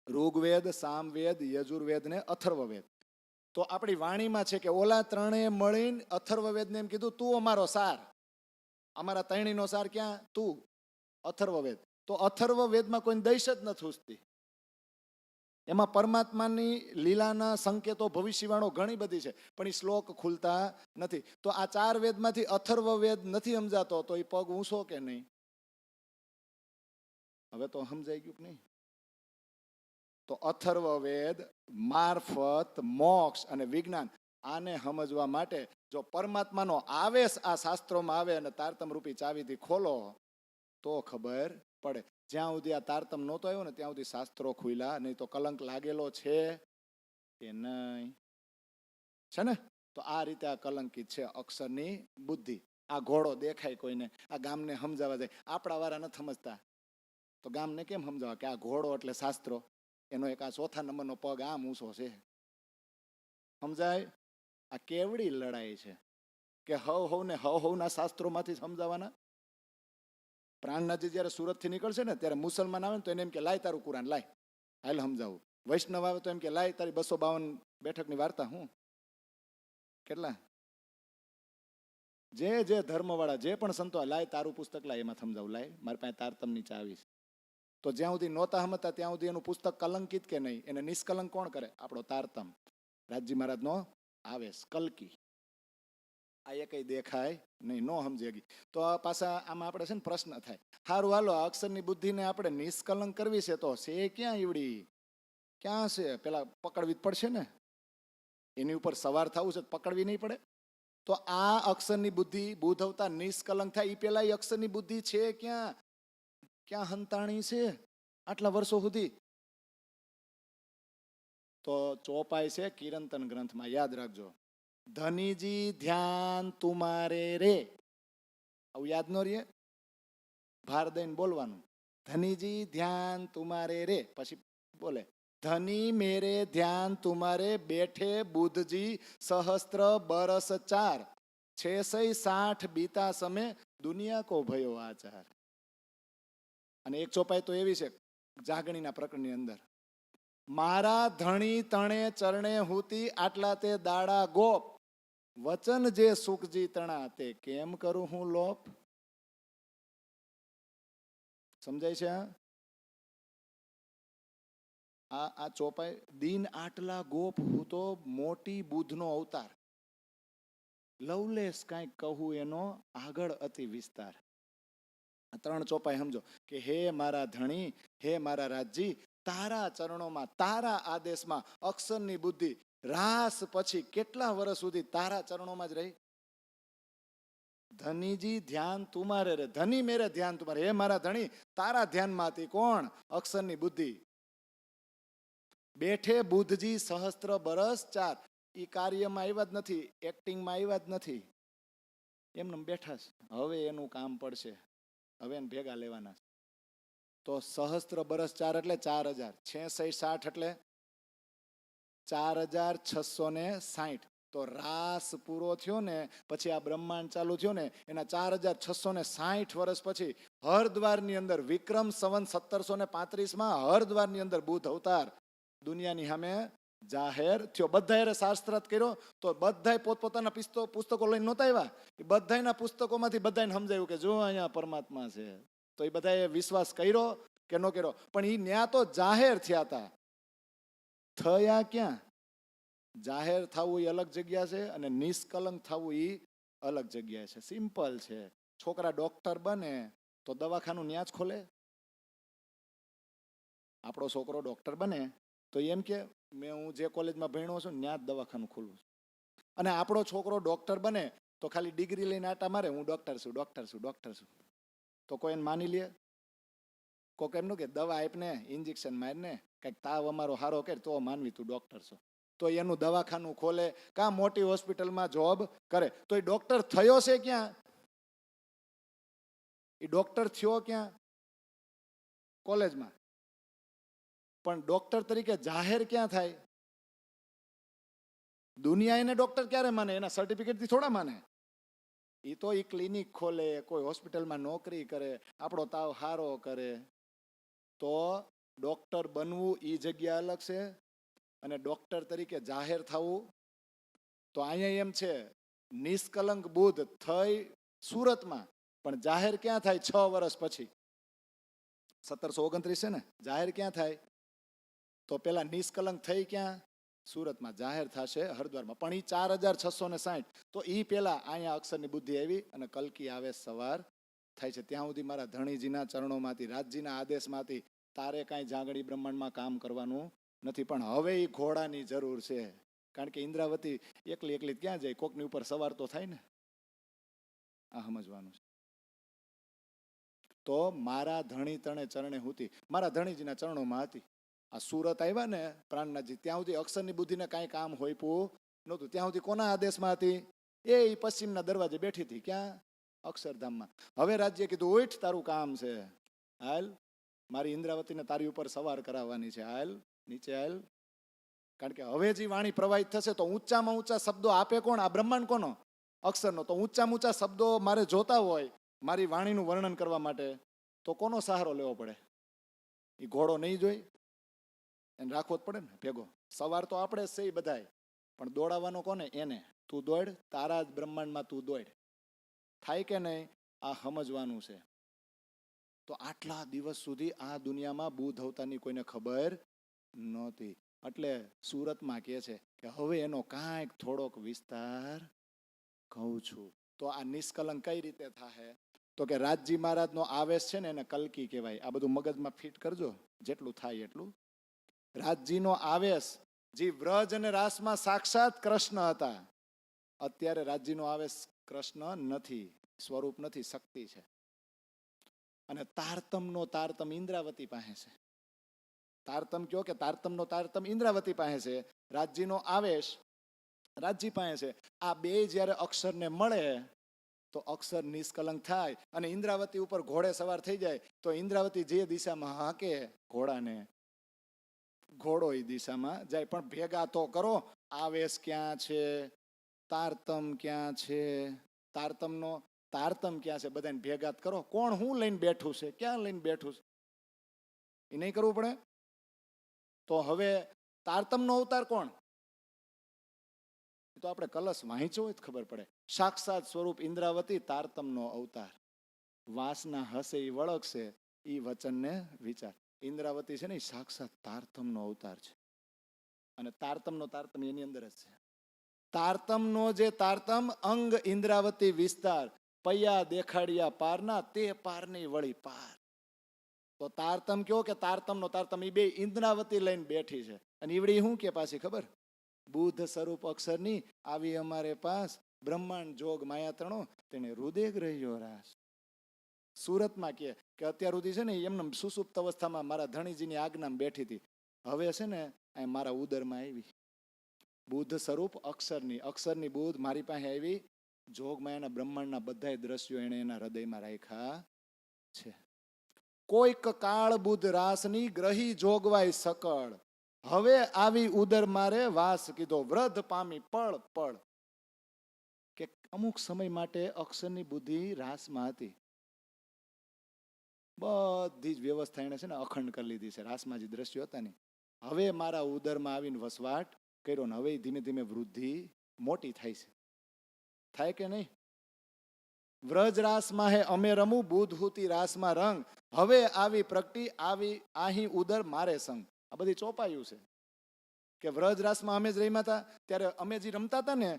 ઋગ્વેદ, સામવેદ, યજુર્વેદ ને અથર્વવેદ. તો આપણી વાણીમાં છે કે ઓલા ત્રણેય મળીને અથર્વવેદને એમ કીધું તું અમારો સાર. અમારા ત્રણેયનો સાર ક્યાં? તું. અથર્વવેદ. તો અથર્વવેદમાં કોઈ દઈશ જ નથી ઉસતી. એમાં પરમાત્માની લીલાના સંકેતો, ભવિષ્યવાણો ઘણી બધી છે, પણ એ શ્લોક ખુલતા નથી. તો આ 4 વેદમાંથી અથર્વવેદ નથી સમજાતો. તો એ પગ ઊંચો કે નહીં? હવે તો સમજાઈ ગયું કે નહીં? તો અથર્વવેદ, મારફત, મોક્ષ અને વિજ્ઞાન, આને સમજવા માટે જો પરમાત્માનો આવેશ આ શાસ્ત્રોમાં આવે અને તારતમ રૂપી ચાવીથી ખોલો તો ખબર પડે. જ્યાં સુધી આ તારતમ નહોતો આવ્યો ને ત્યાં સુધી શાસ્ત્રો ખુલ્યા નહીં. તો કલંક લાગેલો છે કે નહીં? છે ને? તો આ રીતે આ કલંકિત છે અક્ષરની બુદ્ધિ. આ ઘોડો દેખાય કોઈને, આ ગામને સમજાવવા જાય. આપણા વાળા નથી સમજતા તો ગામને કેમ સમજાવવા કે આ ઘોડો એટલે શાસ્ત્રો, એનો એક આ 4થા નંબરનો પગ આમ ઊંચો છે? સમજાય? આ કેવડી લડાઈ છે કે હવને હવના શાસ્ત્રોમાંથી સમજાવવાના. પ્રાણનાથજી જયારે સુરતથી નીકળશે ને ત્યારે મુસલમાન આવે ને તો એને એમ કે લાય તારું કુરાન લાય, હાલ સમજાવું. વૈષ્ણવ આવે તો એમ કે લાય તારી 252 બેઠકની વાર્તા. હું કેટલા જે ધર્મવાળા જે પણ સંતો લાય તારું પુસ્તક લાય, એમાં સમજાવું. લાય મારી પાસે તારતમની ચાવી. તો જ્યાં સુધી નહોતા સમજતા ત્યાં સુધી એનું પુસ્તક કલંકિત કે નહીં? એને નિષ્કલંક કોણ કરે? આપણો તારતમ, રાજજી મહારાજનો આવેશ, કલકી. આ એ કઈ દેખાય નહીં, નો સમજી ગઈ. તો પાછા આમાં આપણે છે ને પ્રશ્ન થાય, સારું હાલો અક્ષરની બુદ્ધિને આપણે નિષ્કલંક કરવી છે તો છે ક્યાં ઈવડી? ક્યાં છે? પેલા પકડવી જ પડશે ને, એની ઉપર સવાર થવું છે, પકડવી નહીં પડે? તો આ અક્ષરની બુદ્ધિ બુધવતા નિષ્કલંક થાય એ પેલા એ અક્ષરની બુદ્ધિ છે ક્યાં? ક્યાં હંતાણી છે આટલા વર્ષો સુધી? તો ચોપાઈ છે કિરંતન ગ્રંથમાં, યાદ રાખજો. ધનીજી ધ્યાન તુમારે રે, આવું યાદ ન રે? ભાર દઈને બોલવાનું. ધનીજી ધ્યાન તુમારે રે. પછી બોલે ધની મેરે ધ્યાન તુમારે બેઠે બુધજી સહસ્ત્ર બરસ 4 660 બીતા સમે દુનિયા કો ભયો આચાર. અને એક ચોપાઈ તો એવી છે જાગણીના પ્રકરણની અંદર, મારા ધણી તણે ચરણે હુતી આટલા તે દાડા ગોપ, વચન જે સુખજી તણા તે કેમ કરું હું લોપ. સમજાય છે? આ ચોપાઈ દિન આટલા ગોપ હું તો મોટી બુધનો અવતાર, લવલેસ કાંઈક કહું એનો આગળ અતિ વિસ્તાર. આ 3 ચોપાઈ સમજો કે હે મારા ધણી, હે મારા રાજજી, તારા ચરણોમાં, તારા આદેશમાં અક્ષરની બુદ્ધિ રાસ પછી કેટલા વર્ષ સુધી તારા ચરણોમાં જ રહી. ધનીજી ધ્યાન તુમારે રે, ધની મેરે ધ્યાન તુમારે. હે મારા ધણી, તારા ધ્યાનમાં હતી કોણ? અક્ષરની બુદ્ધિ. બેઠે બુધજી સહસ્ત્ર બરસ 4. એ કાર્યમાં આવ્યા જ નથી, એક્ટિંગમાં આવ્યા જ નથી, એમને બેઠા છે. હવે એનું કામ પડશે, હવે એને ભેગા લેવાના. તો સહસ્ત્ર બરસ 4 એટલે 4000, 6660 એટલે 4660. તો તો રાસ પૂરો થયો ને પછી આ બ્રહ્માંડ ચાલુ થયો ને એના 4660 વર્ષ પછી હરદ્વારની અંદર વિક્રમ સંવત 1735 હરદ્વારની અંદર બુદ્ધ અવતાર દુનિયાની સામે જાહેર થયો. બધાએ શાસ્ત્રાર્થ કર્યો તો બધાએ પોતપોતાના પુસ્તકો લઈને નહોતા આવ્યા. એ બધાના પુસ્તકોમાંથી બધાને સમજાયું કે જો અહીંયા પરમાત્મા છે. તો એ બધાએ વિશ્વાસ કર્યો કે ન કર્યો, પણ એ ન્યા તો જાહેર થયા હતા. થયા ક્યાં? જાહેર થવું એ અલગ જગ્યા છે અને નિષ્કલંક થવું એ અલગ જગ્યા છે. સિમ્પલ છે. છોકરા ડોક્ટર બને તો દવાખાનું ન્યા જ ખોલે. આપણો છોકરો ડોક્ટર બને તો એમ કે હું જે કોલેજમાં ભણ્યો છું ત્યાં જ દવાખાનું ખોલવું. અને આપણો છોકરો ડોક્ટર બને તો ખાલી ડિગ્રી લઈને આટા મારે હું ડોક્ટર છું ડોક્ટર છું ડોક્ટર છું, તો કોઈ એને માની લે? કોઈ એમનું કે દવા આપને ઇન્જેક્શન મારને કંઈક તાવ અમારો હારો કર તો માનવી તું ડોક્ટર છો. તો એનું દવાખાનું ખોલે કાં મોટી હોસ્પિટલમાં જોબ કરે. તો એ ડોક્ટર થયો છે ક્યાં? એ ડોક્ટર થયો ક્યાં? કોલેજમાં. પણ ડોક્ટર તરીકે જાહેર ક્યાં થાય? દુનિયા એને ડોક્ટર ક્યારે માને? એના સર્ટિફિકેટથી થોડા માને. એ તો એ ક્લિનિક ખોલે, કોઈ હોસ્પિટલમાં નોકરી કરે, આપણો તાવ હારો કરે. તો ડોક્ટર બનવું એ જગ્યા અલગ છે અને ડોક્ટર તરીકે જાહેર થવું. તો અહીંયા એમ છે નિષ્કલંક બુદ્ધ થઈ સુરતમાં, પણ જાહેર ક્યાં થાય? 6 વર્ષ પછી 1729 છે ને. જાહેર ક્યાં થાય? તો પેલા નિષ્કલંક થઈ ક્યાં? સુરતમાં. જાહેર થશે હરદ્વારમાં. પણ એ 4660 તો એ પેલા અહીંયા અક્ષરની બુદ્ધિ આવી અને કલ્કી આવે સવાર થાય છે. ત્યાં સુધી મારા ધણીજીના ચરણોમાંથી, રાજજીના આદેશમાંથી તારે કાંઈ જાગડી બ્રહ્માંડમાં કામ કરવાનું નથી. પણ હવે એ ઘોડાની જરૂર છે, કારણ કે ઇન્દ્રાવતી એકલી એકલી ક્યાં જાય? કોકની ઉપર સવાર તો થાય ને. આ સમજવાનું છે. તો મારા ધણી તણે ચરણે હતી, મારા ધણીજીના ચરણોમાં હતી. આ સુરત આવ્યા ને પ્રાણનાથજી, ત્યાં સુધી અક્ષરની બુદ્ધિને કાંઈ કામ હોઈપું નહોતું. ત્યાં સુધી કોના આદેશમાં હતી? એ પશ્ચિમના દરવાજે બેઠી હતી. ક્યાં? અક્ષરધામમાં. હવે રાજ્ય કીધું ઉઠ, તારું કામ છે, હાલ મારી ઇન્દ્રાવતીને તારી ઉપર સવાર કરાવવાની છે, હાલ નીચે હાલ. કારણ કે હવે જે વાણી પ્રવાહિત થશે તો ઊંચામાં ઊંચા શબ્દો આપે કોણ? આ બ્રહ્માંડ કોનો? અક્ષરનો. તો ઊંચામાં ઊંચા શબ્દો મારે જોતા હોય મારી વાણીનું વર્ણન કરવા માટે, તો કોનો સહારો લેવો પડે? એ ઘોડો નહીં જોઈ? એને રાખવો જ પડે ને ભેગો. સવાર તો આપણે જ છે બધાય, પણ દોડાવવાનો કોને? એને. તું દોડ, તારા જ બ્રહ્માંડમાં તું દોડ. થાય કે નહીં? આ સમજવાનું છે. તો આટલા દિવસ સુધી આ દુનિયામાં બુદ્ધ અવતારની કોઈને ખબર નહોતી. એટલે સુરતમાં કહે છે કે હવે એનો કાંઈક થોડોક વિસ્તાર કહું છું. તો આ નિષ્કલંક કઈ રીતે થાય? તો કે રાજજી મહારાજનો આવેશ છે ને એને કલ્કી કહેવાય. આ બધું મગજમાં ફિટ કરજો જેટલું થાય એટલું. રાજજીનો આવેશ, જે વ્રજ અને રાસમાં સાક્ષાત કૃષ્ણ હતા, અત્યારે રાજજીનો આવેશ કૃષ્ણ નથી, સ્વરૂપ નથી, શક્તિ છે. અને તારતમનો તારતમ ઇન્દ્રાવતી પાસે છે. તારતમ કયો કે તારતમનો તારતમ ઇન્દ્રાવતી પાસે છે. રાજજીનો આવેશ રાજજી પાસે છે. આ બે જ્યારે અક્ષરને મળે તો અક્ષર નિષ્કલંક થાય અને ઇન્દ્રાવતી ઉપર ઘોડે સવાર થઈ જાય. તો ઇન્દ્રાવતી જે દિશામાં હાકે ઘોડાને, ઘોડો એ દિશામાં જાય. પણ ભેગા તો કરો, આવેશ ક્યાં છે, તારતમ ક્યાં છે, તારતમ ક્યાં છે, બધાને ભેગા કરો. કોણ હું લઈને બેઠું છે, ક્યાં લઈને બેઠું છે, એ નહીં કરવું પડે. તો હવે તારતમનો અવતાર કોણ? તો આપણે કલશ વાંચ્યો હોય તો ખબર પડે. સાક્ષાત સ્વરૂપ ઇન્દ્રાવતી તારતમનો અવતાર. વાસના હસે એ વળગશે, એ વચનને વિચાર. ઇન્દ્રાવતી છે ને એ સાક્ષાત તારતમનો અવતાર છે. અને તારતમનો તારતમ એની અંદર જ છે. તારતમનો જે તારતમ અંગ ઇન્દ્રાવતી વિસ્તાર, પૈયા દેખાડિયા પારના, તે પારની વળી પાર. તો તારતમ કયો કે તારતમનો તારતમ, એ બે ઇન્દ્રાવતી લઈને બેઠી છે. અને ઈવડી શું કે પાછી ખબર? બુદ્ધ સ્વરૂપ અક્ષરની આવી અમારે પાસ, બ્રહ્માંડ જોગ માયા તણો, તેને હૃદય ગ્રહ્યો રાસ. સુરતમાં કે અત્યાર સુધી છે ને એમને સુસુપ્ત અવસ્થામાં મારા ધણીજીની આજ્ઞામાં બેઠી હતી. હવે છે ને આ મારા ઉદરમાં આવી. બુદ્ધ સ્વરૂપ અક્ષરની બુદ્ધ મારી પાસે આવી. જોગ માયાના બ્રહ્માંડના બધા દ્રશ્યો એને એના હૃદયમાં રાખ્યા છે. કોઈક કાળ બુદ્ધ રાસની ગ્રહી જોગવાય સકળ, હવે આવી ઉદર મારે વાસ કીધો, વૃદ્ધ પામી પળ પળ. કે અમુક સમય માટે અક્ષરની બુદ્ધિ રાસમાં હતી. બધી જ વ્યવસ્થા એને છે ને અખંડ કરી લીધી છે. રાસમાં જે દ્રશ્યો હતા ને, હવે મારા ઉદરમાં આવીને વસવાટ કર્યો ને હવે ધીમે ધીમે વૃદ્ધિ મોટી થાય છે. થાય કે નહીં? વ્રજ રાસમાં હે અમે રમું, બુધ હુતી રાસમાં રંગ. હવે આવી પ્રગટી આવી આહી ઉદર મારે સંગ. આ બધી ચોપાયું છે કે વ્રજ રાસમાં અમે જ રમ્યા હતા ત્યારે અમે જે રમતા હતા ને,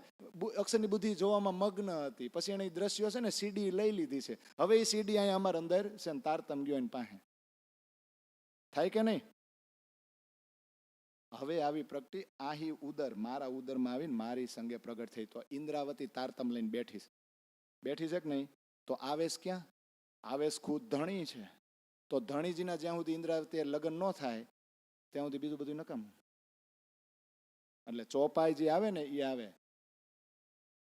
અક્ષરની બુદ્ધિ જોવામાં મગ્ન હતી. પછી એને દ્રશ્યો છે ને સીડી લઈ લીધી છે. હવે એ સીડી અહીંયા અમારા અંદર છે ને તારતમ ગયો એની પાસે. થાય કે નહીં? હવે આવી પ્રગટી આહી ઉદર મારા ઉદરમાં આવીને મારી સંગે પ્રગટ થઈ. તો ઇન્દ્રાવતી તારતમ લઈને બેઠી છે. બેઠી છે કે નહીં? તો આવેશ ક્યાં? આવેશ ખુદ ધણી છે. તો ધણીજીના જ્યાં સુધી ઇન્દ્રાવતી લગ્ન ન થાય ત્યાં સુધી બીજું બધું નકામું. એટલે ચોપાઈ જે આવે ને એ આવે.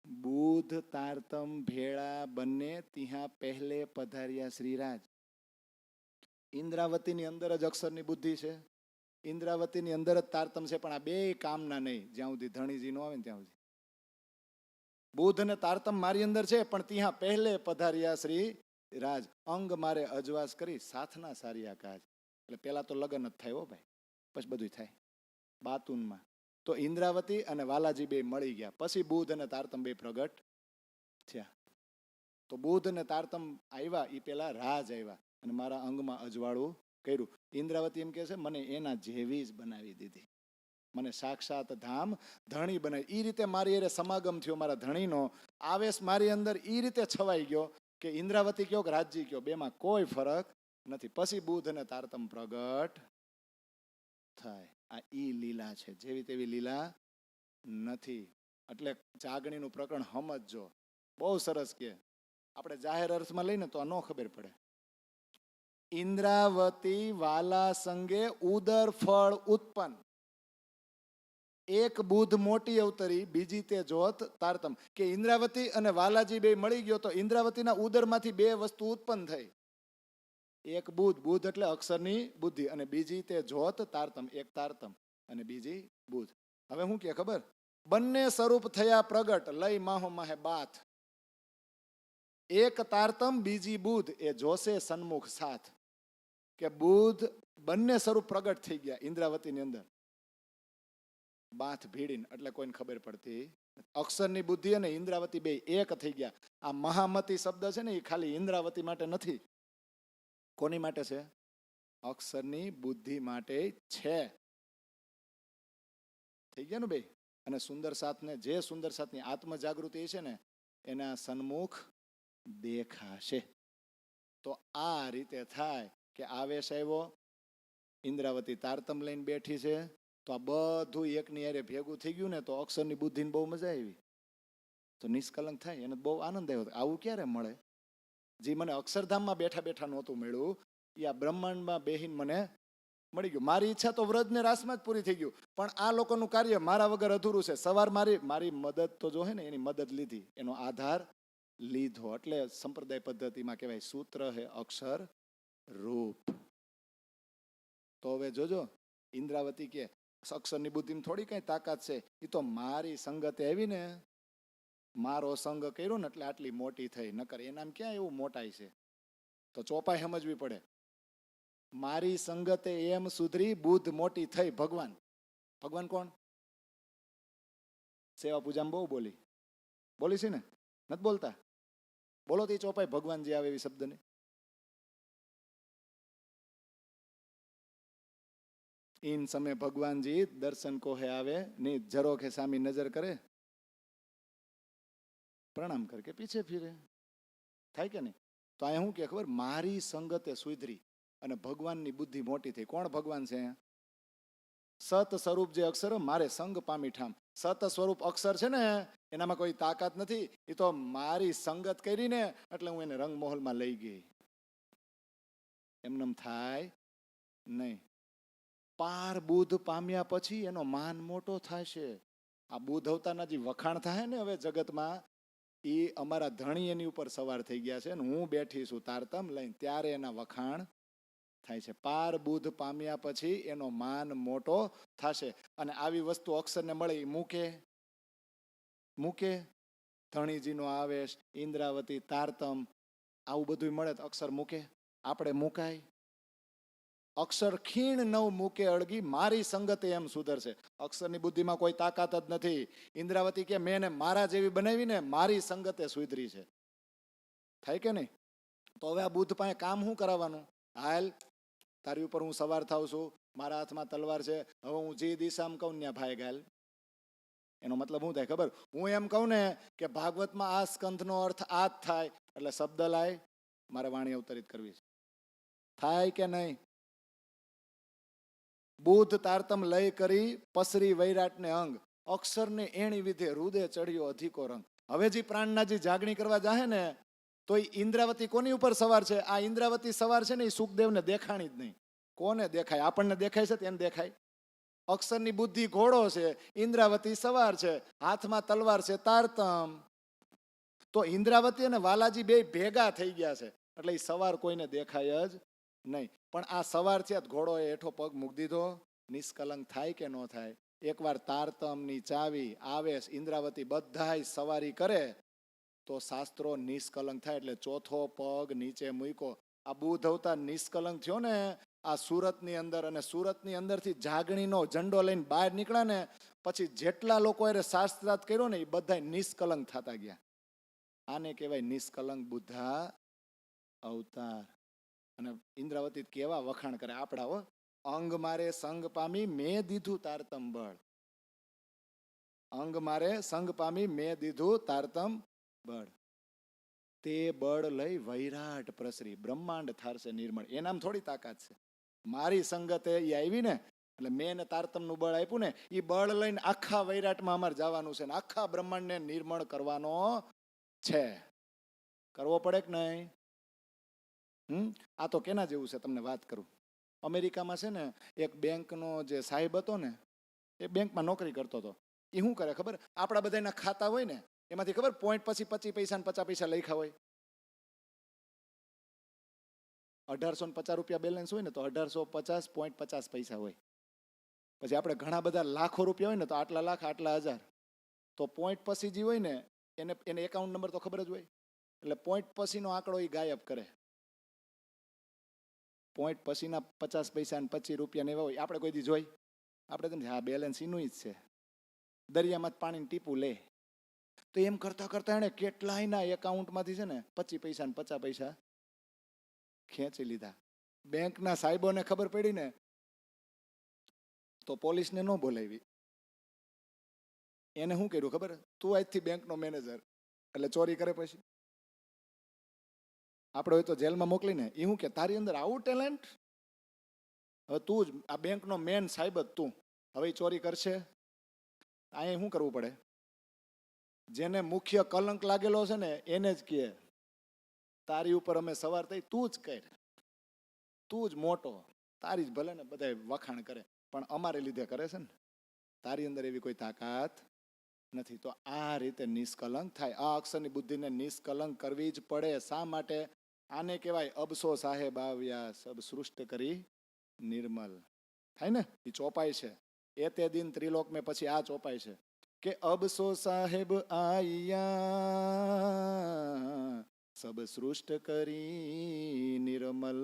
બુધ તારતમ ભેળા બંને ત્યાં પહેલે પધાર્યા શ્રીરાજ. ઇન્દ્રાવતીની અંદર જ અક્ષરની બુદ્ધિ છે, ઇન્દ્રાવતીની અંદર જ તારતમ છે, પણ આ બે કામના નહીં જ્યાં સુધી ધણીજી નો આવે ને ત્યાં સુધી. બુધ અને તારતમ મારી અંદર છે, પણ ત્યાં પહેલે પધાર્યા શ્રી રાજ. અંગ મારે અજવાસ કરી સાથના સારિયા કાજ. એટલે પેલા તો લગ્ન જ થાય હો ભાઈ, પછી બધું થાય બાતુનમાં. તો ઇન્દ્રાવતી અને વાલાજી બે મળી ગયા. પછી બુધ અને તારતમ બે પ્રગટ થયા. તો બુધ અને તારતમ આવ્યા એ પેલા રાજ આવ્યા અને મારા અંગમાં અજવાળું કર્યું. ઇન્દ્રાવતી એમ કે છે મને એના જેવી જ બનાવી દીધી, મને સાક્ષાત ધામ ધણી બનાવી. એ રીતે મારી અરે સમાગમ થયો મારા ધણીનો. આવેશ મારી અંદર એ રીતે છવાઈ ગયો કે ઇન્દ્રાવતી કયો કે રાજજી કયો, બેમાં કોઈ ફરક નથી. પછી બુધ અને તારતમ પ્રગટ થાય. આ ઈ લીલા છે, જેવી તેવી લીલા નથી. એટલે જાગણીનું પ્રકરણ સમજજો, બહુ સરસ. કે આપણે જાહેર અર્થમાં લઈને તો આ ન ખબર પડે. ઇન્દ્રાવતી વાલા સંગે ઉદર ફળ ઉત્પન્ન. એક બુધ મોટી અવતરી, બીજી તે જોત તારતમ. કે ઇન્દ્રાવતી અને વાલાજી બે મળી ગયો તો ઇન્દ્રાવતીના ઉદરમાંથી બે વસ્તુ ઉત્પન્ન થઈ. એક બુધ, બુધ એટલે અક્ષરની બુદ્ધિ, અને બીજી તે જોત તારતમ, એક તારતમ અને બીજી બુધ. હવે શું કે ખબર? બંને સ્વરૂપ થયા પ્રગટ, લઈ માહો માહે બાથ. એક તારતમ બીજી બુધ એ જોશે સન્મુખ સાથ. કે બુધ બંને સ્વરૂપ પ્રગટ થઈ ગયા ઇન્દ્રાવતીની અંદર, બાથ ભીડીને. એટલે કોઈને ખબર પડતી. અક્ષરની બુદ્ધિ અને ઇન્દ્રાવતી બે એક થઈ ગયા. આ મહામતી શબ્દ છે ને એ ખાલી ઇન્દ્રાવતી માટે નથી. કોની માટે છે? અક્ષરની બુદ્ધિ માટે છે. થઈ ગયા ને બે. અને સુંદર સાથને, જે સુંદર સાથની આત્મ જાગૃતિ છે ને એના સન્મુખ દેખાશે. તો આ રીતે થાય કે આવેશ આવ્યો, ઇન્દ્રાવતી તારતમ લઈને બેઠી છે. તો આ બધું એકની હારે ભેગું થઈ ગયું ને તો અક્ષરની બુદ્ધિને બહુ મજા આવી. તો નિષ્કલંક થાય, એને બહુ આનંદ આવ્યો. આવું ક્યારે મળે? જે મને અક્ષરધામમાં બેઠા બેઠા નહોતું મળ્યું, એ આ બ્રહ્માંડમાં બેહીને મને મળી ગયું. મારી ઈચ્છા તો વ્રજને રાસમાં જ પૂરી થઈ ગયું, પણ આ લોકોનું કાર્ય મારા વગર અધૂરું છે. સવાર મારી મદદ તો જો હે ને, એની મદદ લીધી, એનો આધાર લીધો. એટલે સંપ્રદાય પદ્ધતિમાં કહેવાય સૂત્ર હે અક્ષર રૂપ. તો હવે જોજો, ઇન્દ્રાવતી કે અક્ષરની બુદ્ધિમાં થોડી કઈ તાકાત છે. એ તો મારી સંગતે આવી ને, મારો સંગ કર્યો ને એટલે આટલી મોટી થઈ. નકર એનામ ક્યાં એવું મોટાઈ છે? તો ચોપાઈ સમજવી પડે. મારી સંગતે એમ સુધરી બુદ્ધ મોટી થઈ. ભગવાન, ભગવાન કોણ? સેવા પૂજામાં બહુ બોલી છે ને, નથી બોલતા? બોલો તે ચોપાઈ ભગવાન જે આવે એવી શબ્દને. इन समय भगवान जी दर्शन को है आवे नहीं, जरो के सामी नजर करे, प्रणाम करके पीछे फिरे. થાય કે નહીં? તો અહીંયા શું કે ખબર? મારી સંગતે સુધરી અને ભગવાનની બુદ્ધિ મોટી થઈ. કોણ ભગવાન છે? સત સ્વરૂપ જે અક્ષર મારે સંગ પામી ઠામ. સત સ્વરૂપ અક્ષર છે ને એનામાં કોઈ તાકાત નથી. એ તો મારી સંગત કરીને એટલે હું એને રંગમહોલમાં લઈ ગઈ. એમનેમ થાય નહીં. પાર બુદ્ધ પામ્યા પછી એનો માન મોટો થશે. આ બુદ્ધ અવતારના જે વખાણ થાય ને હવે જગતમાં, એ અમારા ધણી એની ઉપર સવાર થઈ ગયા છે ને હું બેઠી છું તારતમ લઈને, ત્યારે એના વખાણ થાય છે. પાર બુદ્ધ પામ્યા પછી એનો માન મોટો થશે. અને આવી વસ્તુ અક્ષરને મળે એ મૂકે ધણીજીનો આવેશ, ઇન્દ્રાવતી, તારતમ, આવું બધું મળે તો અક્ષર મૂકે? આપણે મુકાય? અક્ષર ખીણ નવ મૂકે અળગી, મારી સંગતે એમ સુધરશે. અક્ષરની બુદ્ધિમાં કોઈ તાકાત જ નથી. ઇન્દ્રાવતી કે મેં મારા જેવી બનાવીને મારી સંગતે સુધરી છે. થાય કે નહીં? તો હવે આ બુદ્ધ પાસે કામ શું કરાવવાનું? હાલ, તારી ઉપર હું સવાર થાઉં છું, મારા હાથમાં તલવાર છે, હવે હું જે દિશામાં કહું ત્યાં ભાઈ ગાલ. એનો મતલબ શું થાય ખબર? હું એમ કહું ને કે ભાગવતમાં આ સ્કંધનો અર્થ આ જ થાય, એટલે શબ્દ લાય મારે વાણી અવતરિત કરવી છે. થાય કે નહીં? બુદ્ધ તારતમ લય કરી પસરી વૈરાટને અંગ, અક્ષરને એણી વિધે રુદે ચડ્યો અધિકો રંગ. હવે જે પ્રાણના જે જાગણી કરવા જાહે ને, તો એ ઇન્દ્રાવતી કોની ઉપર સવાર છે? આ ઇન્દ્રાવતી સવાર છે ને એ સુખદેવને દેખાણી જ નહીં. કોને દેખાય? આપણને દેખાય છે તેને દેખાય? અક્ષરની બુદ્ધિ ઘોડો છે, ઇન્દ્રાવતી સવાર છે, હાથમાં તલવાર છે તારતમ. તો ઇન્દ્રાવતી અને વાલાજી બે ભેગા થઈ ગયા છે, એટલે એ સવાર કોઈને દેખાય જ નહીં. પણ આ સવાર છે, ઘોડો એ હેઠો પગ મૂકી દીધો, નિષ્કલંક થાય કે ન થાય? એકવાર તારતમની ચાવી, આવેશ, ઇન્દ્રાવતી બધાય સવારી કરે તો શાસ્ત્રો નિષ્કલંક થાય. એટલે ચોથો પગ નીચે મૂક્યો. આ બુદ્ધ અવતાર નિષ્કલંક થયો ને આ સુરતની અંદર, અને સુરતની અંદરથી જાગણીનો ઝંડો લઈને બહાર નીકળ્યા ને પછી જેટલા લોકો એ શાસ્ત્રાર્થ કર્યો ને એ બધા નિષ્કલંક થતા ગયા. આને કહેવાય નિષ્કલંક બુદ્ધા અવતાર. અને ઇન્દ્રાવતી કેવા વખાણ કરે આપણા, હો. અંગ મારે સંગ પામી મેં દીધું તારતમ બળ. અંગ મારે સંગ પામી મેં દીધું તારતમ બળ. તે બળ લઈ વૈરાટ પ્રસરી, બ્રહ્માંડ થારશે નિર્મળ. એનામ થોડી તાકાત છે. મારી સંગતે એ આવી ને, એટલે મેં ને તારતમનું બળ આપ્યું ને, એ બળ લઈને આખા વૈરાટમાં અમારે જવાનું છે ને આખા બ્રહ્માંડને નિર્મળ કરવાનો છે. કરવો પડે કે નહીં? આ તો કેના જેવું છે તમને વાત કરું. અમેરિકામાં છે ને એક બેંકનો જે સાહેબ હતો ને, એ બેંકમાં નોકરી કરતો હતો. એ શું કરે ખબર? આપણા બધાના ખાતા હોય ને એમાંથી ખબર પોઈન્ટ પછી 25 પૈસા ને 50 પૈસા લખ્યા હોય. 1850 રૂપિયા બેલેન્સ હોય ને તો 1850.50 પૈસા હોય. પછી આપણે ઘણા બધા લાખો રૂપિયા હોય ને તો આટલા લાખ આટલા હજાર. તો પોઈન્ટ પછી જે હોય ને એને એકાઉન્ટ નંબર તો ખબર જ હોય, એટલે પોઈન્ટ પછીનો આંકડો એ ગાયબ કરે. પોઈન્ટ પછીના 50 પૈસા ને 25 રૂપિયા ને એવા હોય. આપણે કોઈ દી જોઈ? આપણે તો હા બેલેન્સ એનું જ છે. દરિયામાં પાણીનું ટીપું લે. તો એમ કરતા કરતા એને કેટલાયના એકાઉન્ટમાંથી છે ને 25 પૈસા ને 50 પૈસા ખેંચી લીધા. બેંકના સાહેબોને ખબર પડી ને તો પોલીસને ન બોલાવી. એને શું કર્યું ખબર? તું આજથી બેંકનો મેનેજર, એટલે ચોરી કરે પછી આપણે હોય તો જેલમાં મોકલીને એ શું કે તારી અંદર આવું ટેલેન્ટ, હવે તું જ આ બેંકનો મેન સાહેબ જ તું, હવે ચોરી કરશે. અહીંયા શું કરવું પડે? જેને મુખ્ય કલંક લાગેલો છે ને એને જ કહે તારી ઉપર અમે સવાર થઈ, તું જ કર, તું જ મોટો, તારી જ ભલે ને બધા વખાણ કરે પણ અમારે લીધે કરે છે ને, તારી અંદર એવી કોઈ તાકાત નથી. તો આ રીતે નિષ્કલંક થાય. આ અક્ષરની બુદ્ધિને નિષ્કલંક કરવી જ પડે. શા માટે? આને કહેવાય અબસો સાહેબ આવ્યા સબ સૃષ્ટ કરી નિર્મલ. થાય ને એ ચોપાય છે. એ તે દિન ત્રિલોક મેં પછી આ ચોપાય છે કે અબસો સાહેબ આયા સબ સૃષ્ટ કરી નિર્મલ,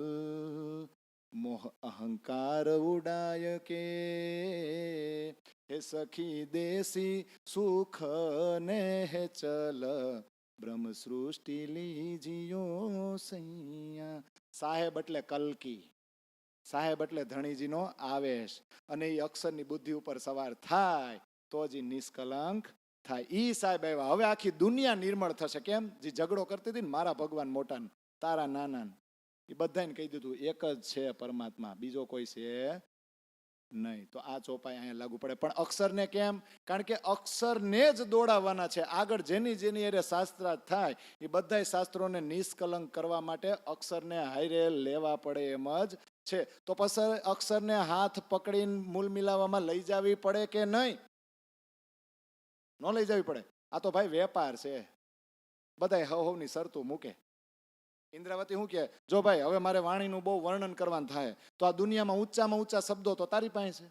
મોહ અહંકાર ઉડાય કે હે સખી દેસી સુખ ને હે ચલ બ્રહ્મ સૃષ્ટિ લીજીયો સૈયા. સાહેબ એટલે કલ્કી, સાહેબ એટલે ધણીજીનો આવેશ, અને એ અક્ષરની બુદ્ધિ ઉપર સવાર થાય તો જ નિષ્કલંક થાય. ઈ સાહેબ આવ્યા. હવે આખી દુનિયા નિર્મળ થશે. કેમ? જે ઝઘડો કરતી હતી ને મારા ભગવાન મોટા તારા નાના, એ બધાને કહી દીધું એક જ છે પરમાત્મા, બીજો કોઈ છે નહીં. તો આ ચોપાઈ અહીંયા લાગુ પડે. પણ અક્ષરને કેમ? કારણ કે અક્ષરને જ દોડાવવાના છે. આગળ જેની જેની અરે શાસ્ત્રાર્થ થાય એ બધા શાસ્ત્રોને નિષ્કલંક કરવા માટે અક્ષરને હારે લેવા પડે એમ જ છે. તો પછી અક્ષરને હાથ પકડીને મૂલ મિલાવવામાં લઈ જવી પડે કે નહીં? ન લઈ જવી પડે. આ તો ભાઈ વેપાર છે. બધા હવની શરતું મૂકે. ઇન્દ્રાવતી શું કહે, જો ભાઈ હવે મારે વાણીનું બહુ વર્ણન કરવાનું થાય તો આ દુનિયામાં ઊંચામાં ઊંચા શબ્દો તો તારી પાસે છે,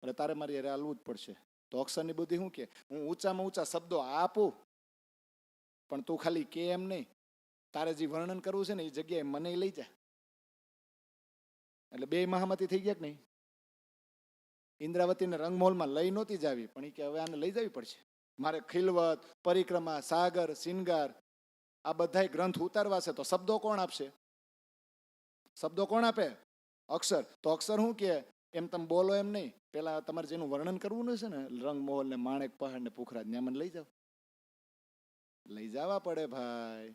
એટલે તારે મારી હારે હાલવું જ પડશે. તો અક્ષરની બુદ્ધિ શું કે, હું ઊંચામાં ઊંચા શબ્દો આપું, પણ તું ખાલી કે એમ નહીં, તારે જે વર્ણન કરવું છે ને એ જગ્યાએ મને લઈ જા. એટલે બે મહામતી થઈ ગયા કે નહીં. ઇન્દ્રાવતીને રંગમહોલમાં લઈ નહોતી જાવી, પણ એ કે હવે આને લઈ જવી પડશે. મારે ખિલવત, પરિક્રમા, સાગર, સિંગાર આ બધા ગ્રંથ ઉતારવા છે, તો શબ્દો કોણ આપશે? શબ્દો કોણ આપે? અક્ષર. તો અક્ષર શું કે, એમ તમે બોલો એમ નહીં, પેલા તમારે જેનું વર્ણન કરવું છે ને, રંગમહોલ ને માણેક પહાડ ને પુખરાજ, ને મને લઈ જાવ. લઈ જવા પડે ભાઈ,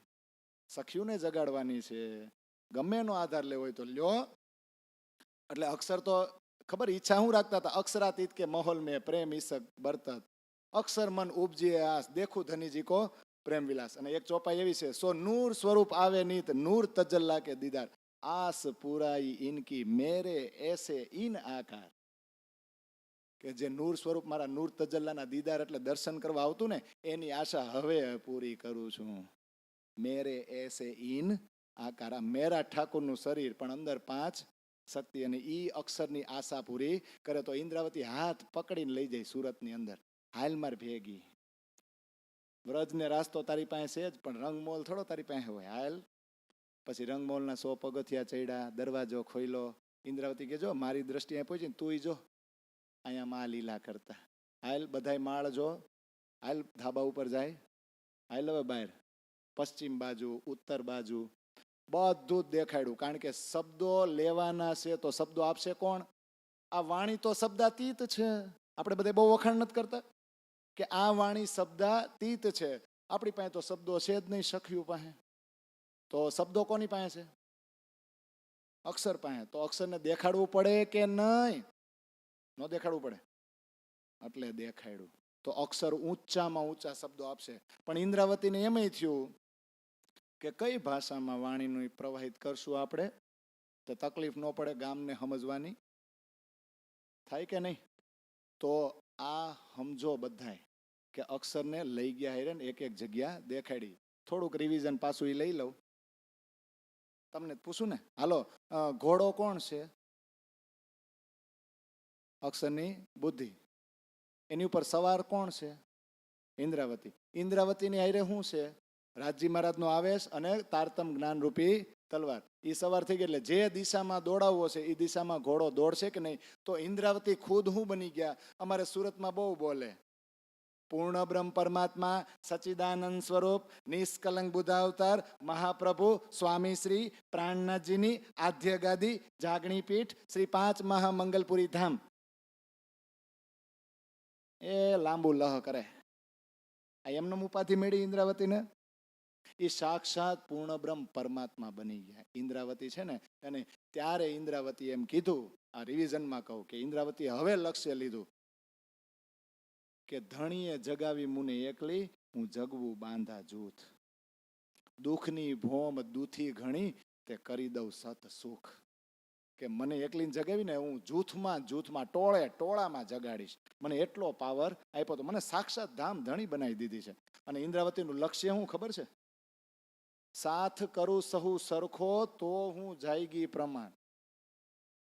સખ્યુંને જગાડવાની છે, ગમે એનો આધાર લેવો હોય તો લ્યો. એટલે અક્ષર તો ખબર ઈચ્છા શું રાખતા હતા, અક્ષરાતીત કે માહોલ મેં પ્રેમ ઈસક બરતત, અક્ષર મન ઉપજીએ આસ, દેખું ધનીજી કો પ્રેમ વિલાસ. અને એક ચોપાઈ એવી છે, સો નૂર સ્વરૂપ આવે નીત, નૂર તજલ્લા કે દીદાર, આસ પુરાઈ ઇનકી મેરે એસે ઇન આકાર. કે જે નૂર સ્વરૂપ મારા નૂર તજલ્લાના દીદાર એટલે દર્શન કરવા આવતું ને, એની આશા હવે પૂરી કરું છું. મેરે એસે ઇન આકાર, મેરા ઠાકોરનું શરીર પણ અંદર 5 શક્તિ, અને ઈ અક્ષરની આશા પૂરી કરે. તો ઇન્દ્રાવતી હાથ પકડીને લઈ જાય સુરતની અંદર, હાલ માર ભેગી. વ્રજ ને રાસ્તો તારી પાસે છે જ, પણ રંગમોલ થોડો તારી પાસે હોય, હાલ. પછી રંગમોલના 100 પગથિયા ચડ્યા, દરવાજો ખોઈલો. ઇન્દ્રાવતી કે જો મારી દ્રષ્ટિએ પહોંચીને તું જો અહીંયા માં લીલા કરતા, હાલ બધાય માળ જો, હાલ ધાબા ઉપર જાય, હાલ હવે બહાર પશ્ચિમ બાજુ, ઉત્તર બાજુ બધું જ દેખાડ્યું. કારણ કે શબ્દો લેવાના છે, તો શબ્દો આપશે કોણ? આ વાણી તો શબ્દાતીત છે. આપણે બધા બહુ વખાણ નથી કરતા કે આ વાણી શબ્દાતીત છે. આપણી પાસે તો શબ્દો છે જ નહીં, સખ્યું પાસે. તો શબ્દો કોની પાસે છે? અક્ષર પાસે. તો અક્ષરને દેખાડવું પડે કે નહીં? ન દેખાડવું પડે, એટલે દેખાડ્યું. તો અક્ષર ઊંચામાં ઊંચા શબ્દો આપશે. પણ ઇન્દ્રાવતીને એમય થયું કે કઈ ભાષામાં વાણીનું પ્રવાહિત કરશું આપણે, તો તકલીફ ન પડે ગામને સમજવાની, થાય કે નહીં? તો આ સમજો બધાય કે અક્ષરને લઈ ગયા હેરે ને એક એક જગ્યા દેખાડી. થોડુંક રિવિઝન પાછું એ લઈ લઉં, તમને પૂછું ને. હાલો, ઘોડો કોણ છે? અક્ષરની બુદ્ધિ. એની ઉપર સવાર કોણ છે? ઇન્દ્રાવતી. ઇન્દ્રાવતીની હારે શું છે? રાજજી મહારાજનો આવેશ અને તારતમ જ્ઞાનરૂપી તલવાર. એ સવાર થઈ ગઈ, એટલે જે દિશામાં દોડાવવો છે એ દિશામાં ઘોડો દોડશે કે નહીં? તો ઇન્દ્રાવતી ખુદ હું બની ગયા? અમારે સુરતમાં બહુ બોલે, પૂર્ણ બ્રહ્મ પરમાત્મા સચ્ચિદાનંદ સ્વરૂપ નિષ્કલંક બુદ્ધાવતાર મહાપ્રભુ સ્વામી શ્રી પ્રાણનાથજીની આદ્ય ગાદી જાગણી પીઠ શ્રી 5 મહામંગલપુરી ધામ. એ લાંબુ લહ કરે. આ એમને ઉપાધિ મેળી ઇન્દ્રાવતીને. એ સાક્ષાત પૂર્ણ બ્રહ્મ પરમાત્મા બની ગયા ઇન્દ્રાવતી છે ને. અને ત્યારે ઇન્દ્રાવતી એમ કીધું, આ રિવિઝનમાં કહું કે ઇન્દ્રાવતી હવે લક્ષ્ય લીધું કે ધણીએ જગાવી મુને એકલી, હું જગવું બાંધા જૂથ. દુઃખની ભોમ દૂથી ઘણી, તે કરી દઉં સત સુખ. કે મને એકલીને જગાવીને હું જૂથમાં ટોળામાં જગાડીશ. મને એટલો પાવર આપ્યો તો, મને સાક્ષાત ધામ ધણી બનાવી દીધી છે. અને ઇન્દ્રાવતીનું લક્ષ્ય શું ખબર છે? સાથ કરું સહુ સરખો, તો હું જાયગી પ્રમાણ.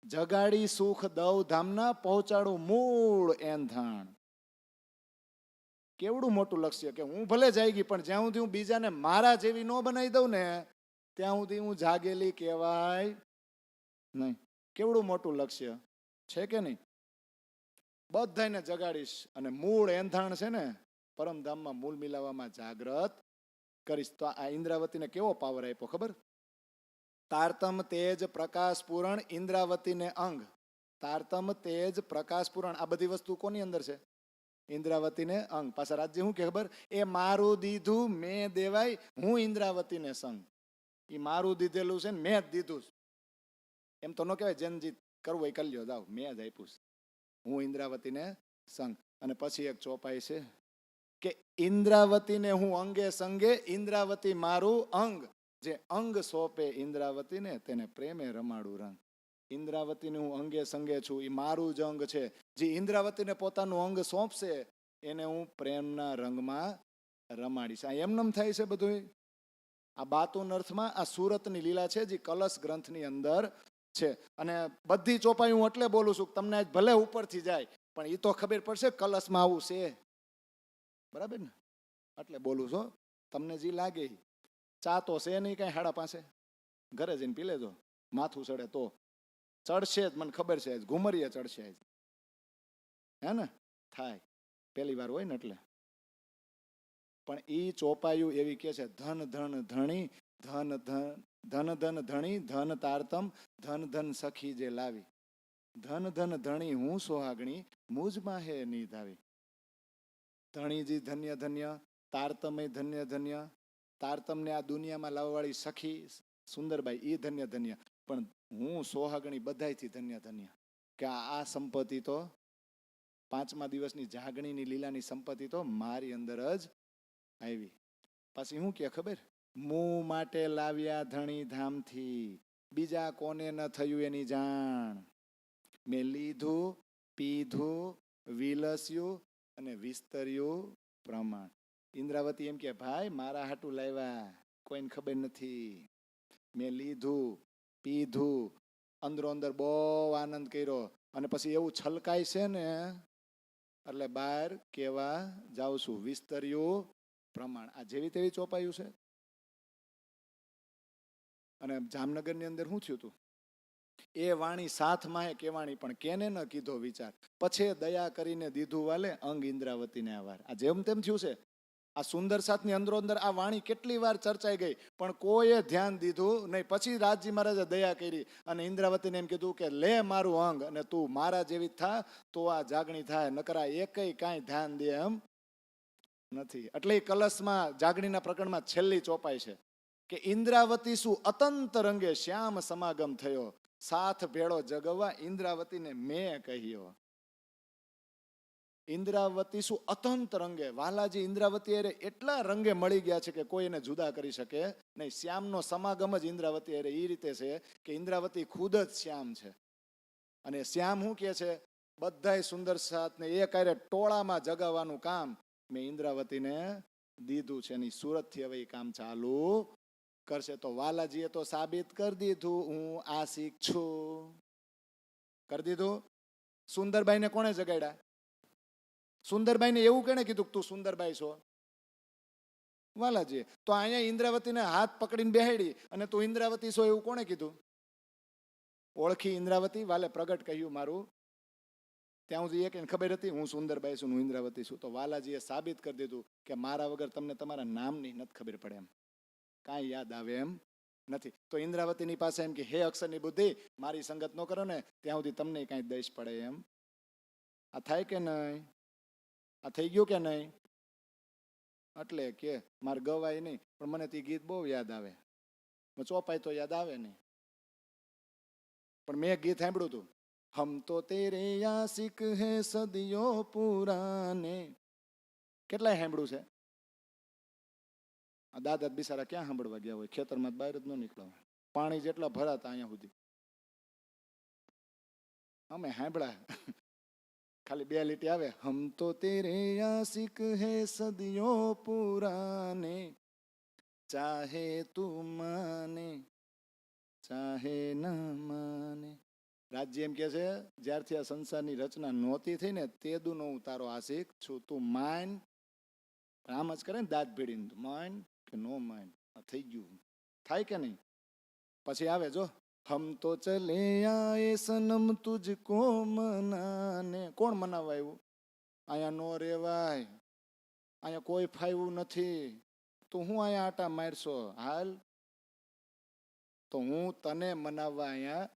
જગાડી સુખ દઉ ધામના, પહોંચાડું મૂળ એંધાણ. કેવડું મોટું લક્ષ્ય કે હું ભલે જાયગી, પણ જ્યાં સુધી હું બીજાને મારા જેવી ન બનાવી દઉં ને, ત્યાં સુધી હું જાગેલી કહેવાય નહીં. કેવડું મોટું લક્ષ્ય છે કે નહીં? બધાને જગાડીશ અને મૂળ એંધાણ છે ને પરમધામમાં મૂળ મિલાવવામાં જાગ્રત કરીશ. તો આ ઇન્દ્રાવતીને કેવો પાવર આપ્યો ખબર? તારતમ તેજ પ્રકાશ પૂરણ ઇન્દ્રાવતીને અંગ. તારતમ તેજ પ્રકાશ પૂરણ, આ બધી વસ્તુ કોની અંદર છે? ઇન્દ્રાવતીને અંગ. પાછા રાજ્ય શું કે ખબર? એ મારું દીધું મેં દેવાય, હું ઇન્દ્રાવતીને સંગ. એ મારું દીધેલું છે ને મેં જ દીધું. એમ તો ન કહેવાય જનજીત કરવું હોય કરી લ્યો, જાઓ મેં જ આપ્યું, હું ઇન્દ્રાવતીને સંગ. અને પછી એક ચોપાઈ છે કે ઇન્દ્રાવતીને હું અંગે સંગે, ઇન્દ્રાવતી મારું અંગ. જે અંગ સોંપે ઇન્દ્રાવતીને, તેને પ્રેમે રમાડું રંગ. ઇન્દ્રાવતીને હું અંગે સંગે છું, એ મારું જ અંગ છે. જે ઇન્દ્રાવતીને પોતાનું અંગ સોંપશે એને હું પ્રેમના રંગમાં રમાડીશ. આ એમનેમ થાય છે બધું? આ બાતુન અર્થમાં આ સુરતની લીલા છે જે કલશ ગ્રંથની અંદર છે. અને બધી ચોપાઈ હું એટલે બોલું છું તમને આજ ભલે ઉપરથી જાય પણ એ તો ખબર પડશે કલશમાં આવું છે, બરાબર ને? એટલે બોલું છું. તમને જે લાગે ચા તો છે નહીં કઈ હાડા પાસે, ઘરે જઈને પી લેજો. માથું ચડે તો ચડશે જ, મને ખબર છે. ઘુમરીએ ચડશે જ, હે ને? થાય પહેલી વાર હોય ને એટલે. પણ એ ચોપાયું એવી કે છે, ધન ધન ધણી ધન ધન ધન ધન ધણી ધન તારતમ ધન ધન સખી જે લાવી, ધન ધન ધણી હું સોહાગણી મુજમાં હે નિધાવી. ધણીજી ધન્ય ધન્ય, તારતમે ધન્ય ધન્ય. તારતમને આ દુનિયામાં લાવવાવાળી સખી સુંદરબાઈ એ ધન્ય ધન્ય, પણ હું સોહાગણી બધાયથી ધન્ય ધન્ય કે આ સંપત્તિ તો પાંચમા દિવસની જાગણીની લીલાની સંપત્તિ તો મારી અંદર જ આવી. પછી શું કે ખબર? મું માટે લાવ્યા ધણી ધામથી, બીજા કોને ન થયું એની જાણ. મેં લીધું પીધું વિલસ્યું અને વિસ્તર્યું પ્રમાણ. ઇન્દ્રાવતી એમ કે ભાઈ મારા હાટું લાવ્યા, કોઈને ખબર નથી. મેં લીધું પીધું, અંદરો અંદર બહુ આનંદ કર્યો, અને પછી એવું છલકાય છે ને એટલે બહાર કેવા જાઉં છું. વિસ્તર્યું પ્રમાણ. આ જેવી તેવી ચોપાયું છે. અને જામનગરની અંદર શું થયું હતું? એ વાણી સાથ માહે કેવાણી, પણ કેને ન કીધો વિચાર. પછી દયા કરીને દીધું વાલે અંગ ઇન્દ્રાવતીને આવાર. આ જેમ તેમ થયું છે. આ સુંદર સાથની અંદરો અંદર આ વાણી કેટલી વાર ચર્ચાઈ ગઈ, પણ કોઈએ ધ્યાન દીધું નહીં. પછી રાજજી મહારાજે દયા કરી અને ઇન્દ્રાવતીને એમ કીધું કે લે મારું અંગ અને તું મારા જેવી થા તો આ જાગણી થાય, નકરા એકય કાંઈ ધ્યાન દે એમ નથી. એટલે કલશમાં જાગણીના પ્રકરણમાં છેલ્લી ચોપાઈ છે કે ઇન્દ્રાવતી શું અતંત રંગે શ્યામ સમાગમ થયો, સાથ ભેળો જગવા ઇન્દ્રાવતીને મેં કહ્યો. ઇન્દ્રાવતી શું અતંત રંગે, વાલાજી ઇન્દ્રાવતી અરે એટલા રંગે મળી ગયા છે કે કોઈ એને જુદા કરી શકે નહીં. શ્યામનો સમાગમ જ ઇન્દ્રાવતી અરે એ રીતે છે કે ઇન્દ્રાવતી ખુદ જ શ્યામ છે. અને શ્યામ શું કે છે? બધાય સુંદર સાથને એક હારે ટોળામાં જગાવવાનું કામ મેં ઇન્દ્રાવતીને દીધું છે. એની સુરતથી હવે એ કામ ચાલુ કરશે. તો વાલાજીએ તો સાબિત કરી દીધું હું આશિક છું. કરી દીધું. સુંદરબાઈને કોણે જગાડ્યા? સુંદરબાઈને એવું કેને કીધું તું સુંદરબાઈ છો? વાલાજી. તો અહીંયા ઇન્દ્રાવતીને હાથ પકડીને બેહાડી અને તું ઇન્દ્રાવતી છો એવું કોણે કીધું? ઓળખી ઇન્દ્રાવતી? વાલે પ્રગટ કહ્યું મારું. ત્યાં સુધી એક ખબર હતી હું સુંદરબાઈ છું, હું ઇન્દ્રાવતી છું. તો વાલાજીએ સાબિત કરી દીધું કે મારા વગર તમને તમારા નામની નથી ખબર પડે, એમ કાંઈ યાદ આવે એમ નથી. તો ઇન્દ્રાવતીની પાસે એમ કે હે અક્ષરની બુદ્ધિ, મારી સંગત ન કરો ને ત્યાં સુધી તમને કાંઈ દેશ પડે એમ. આ થાય કે નહીં? આ થઈ ગયું કે નહીં? એટલે કે મારે ગવાય નહીં, પણ મને તે ગીત બહુ યાદ આવે. ચોપાઈ તો યાદ આવે નહીં, પણ મેં ગીત સાંભળ્યું હતું. હમ તો તેરે આશિક હે સદીઓ પુરાને. કેટલાય સાંભળ્યું છે? આ દાદા બિચારા ક્યાં સાંભળવા ગયા હોય? ખેતરમાં બહાર જ ન નીકળવા. પાણી જેટલા ભરાતા અહીંયા સુધી અમે સાંભળ્યા. ખાલી 2 લીટી આવે. હમ તો તેરે આશિક હે સદીઓ પુરાને, ચાહે તું માને ચાહે ના માને. રાજ્ય એમ કે છે જ્યારથી આ સંસારની રચના નહોતી થઈ ને તે દુનો હું તારો આશિક છું. તું માન. આમ જ કરે ને દાંત ભેડીને, માન કે નો માન. થઈ ગયું. થાય કે નહીં? પછી આવે જો હમ તો ચલે આયે સનમ તુજકો મનાને. કોણ મનાવવા આવ્યું? અહીંયા નો રેવાય, અહીંયા કોઈ ફાયવું નથી, તું હું અહીંયા આટા મારશો? હાલ. તો હું તને મનાવવા અહીંયા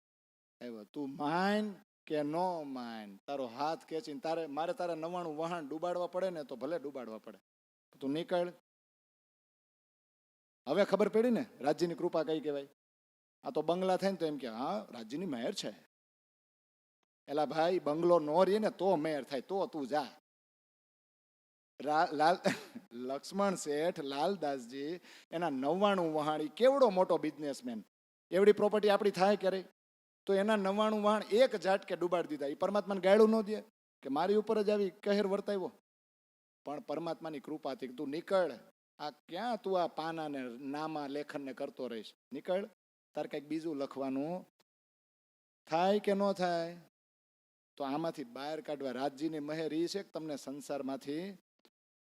આવ્યો. તું માન કે નો માન, તારો હાથ ખેંચીને મારે તારે 99 વહાણ ડૂબાડવા પડે ને તો ભલે ડૂબાડવા પડે, તું નીકળ. હવે ખબર પડી ને રાજ્યની કૃપા કઈ કહેવાય. આ તો બંગલા થાય ને તો એમ કે હા રાજ્યની મહેર છે. એલા ભાઈ બંગલો નો રહે ને તો મહેર થાય. તો તું જા. લક્ષ્મણ શેઠ લાલદાસજી એના 99 વહાણ, કેવડો મોટો બિઝનેસમેન, એવડી પ્રોપર્ટી આપણી થાય ક્યારે? તો એના 99 વહાણ એક ઝાટકે ડૂબાડી દીધા. એ પરમાત્માને ગાળું ન દે કે મારી ઉપર જ આવી કહેર વર્તાવ્યો? પણ પરમાત્માની કૃપાથી તું નીકળ. આ ક્યાં તું આ પાના ને નામા લેખન ને કરતો રહીશ? નીકળ, તાર કઈક બીજું લખવાનું થાય કે ન થાય? તો આમાંથી બહાર કાઢવા રાજજીની મહેર ઈ છે કે તમને સંસારમાંથી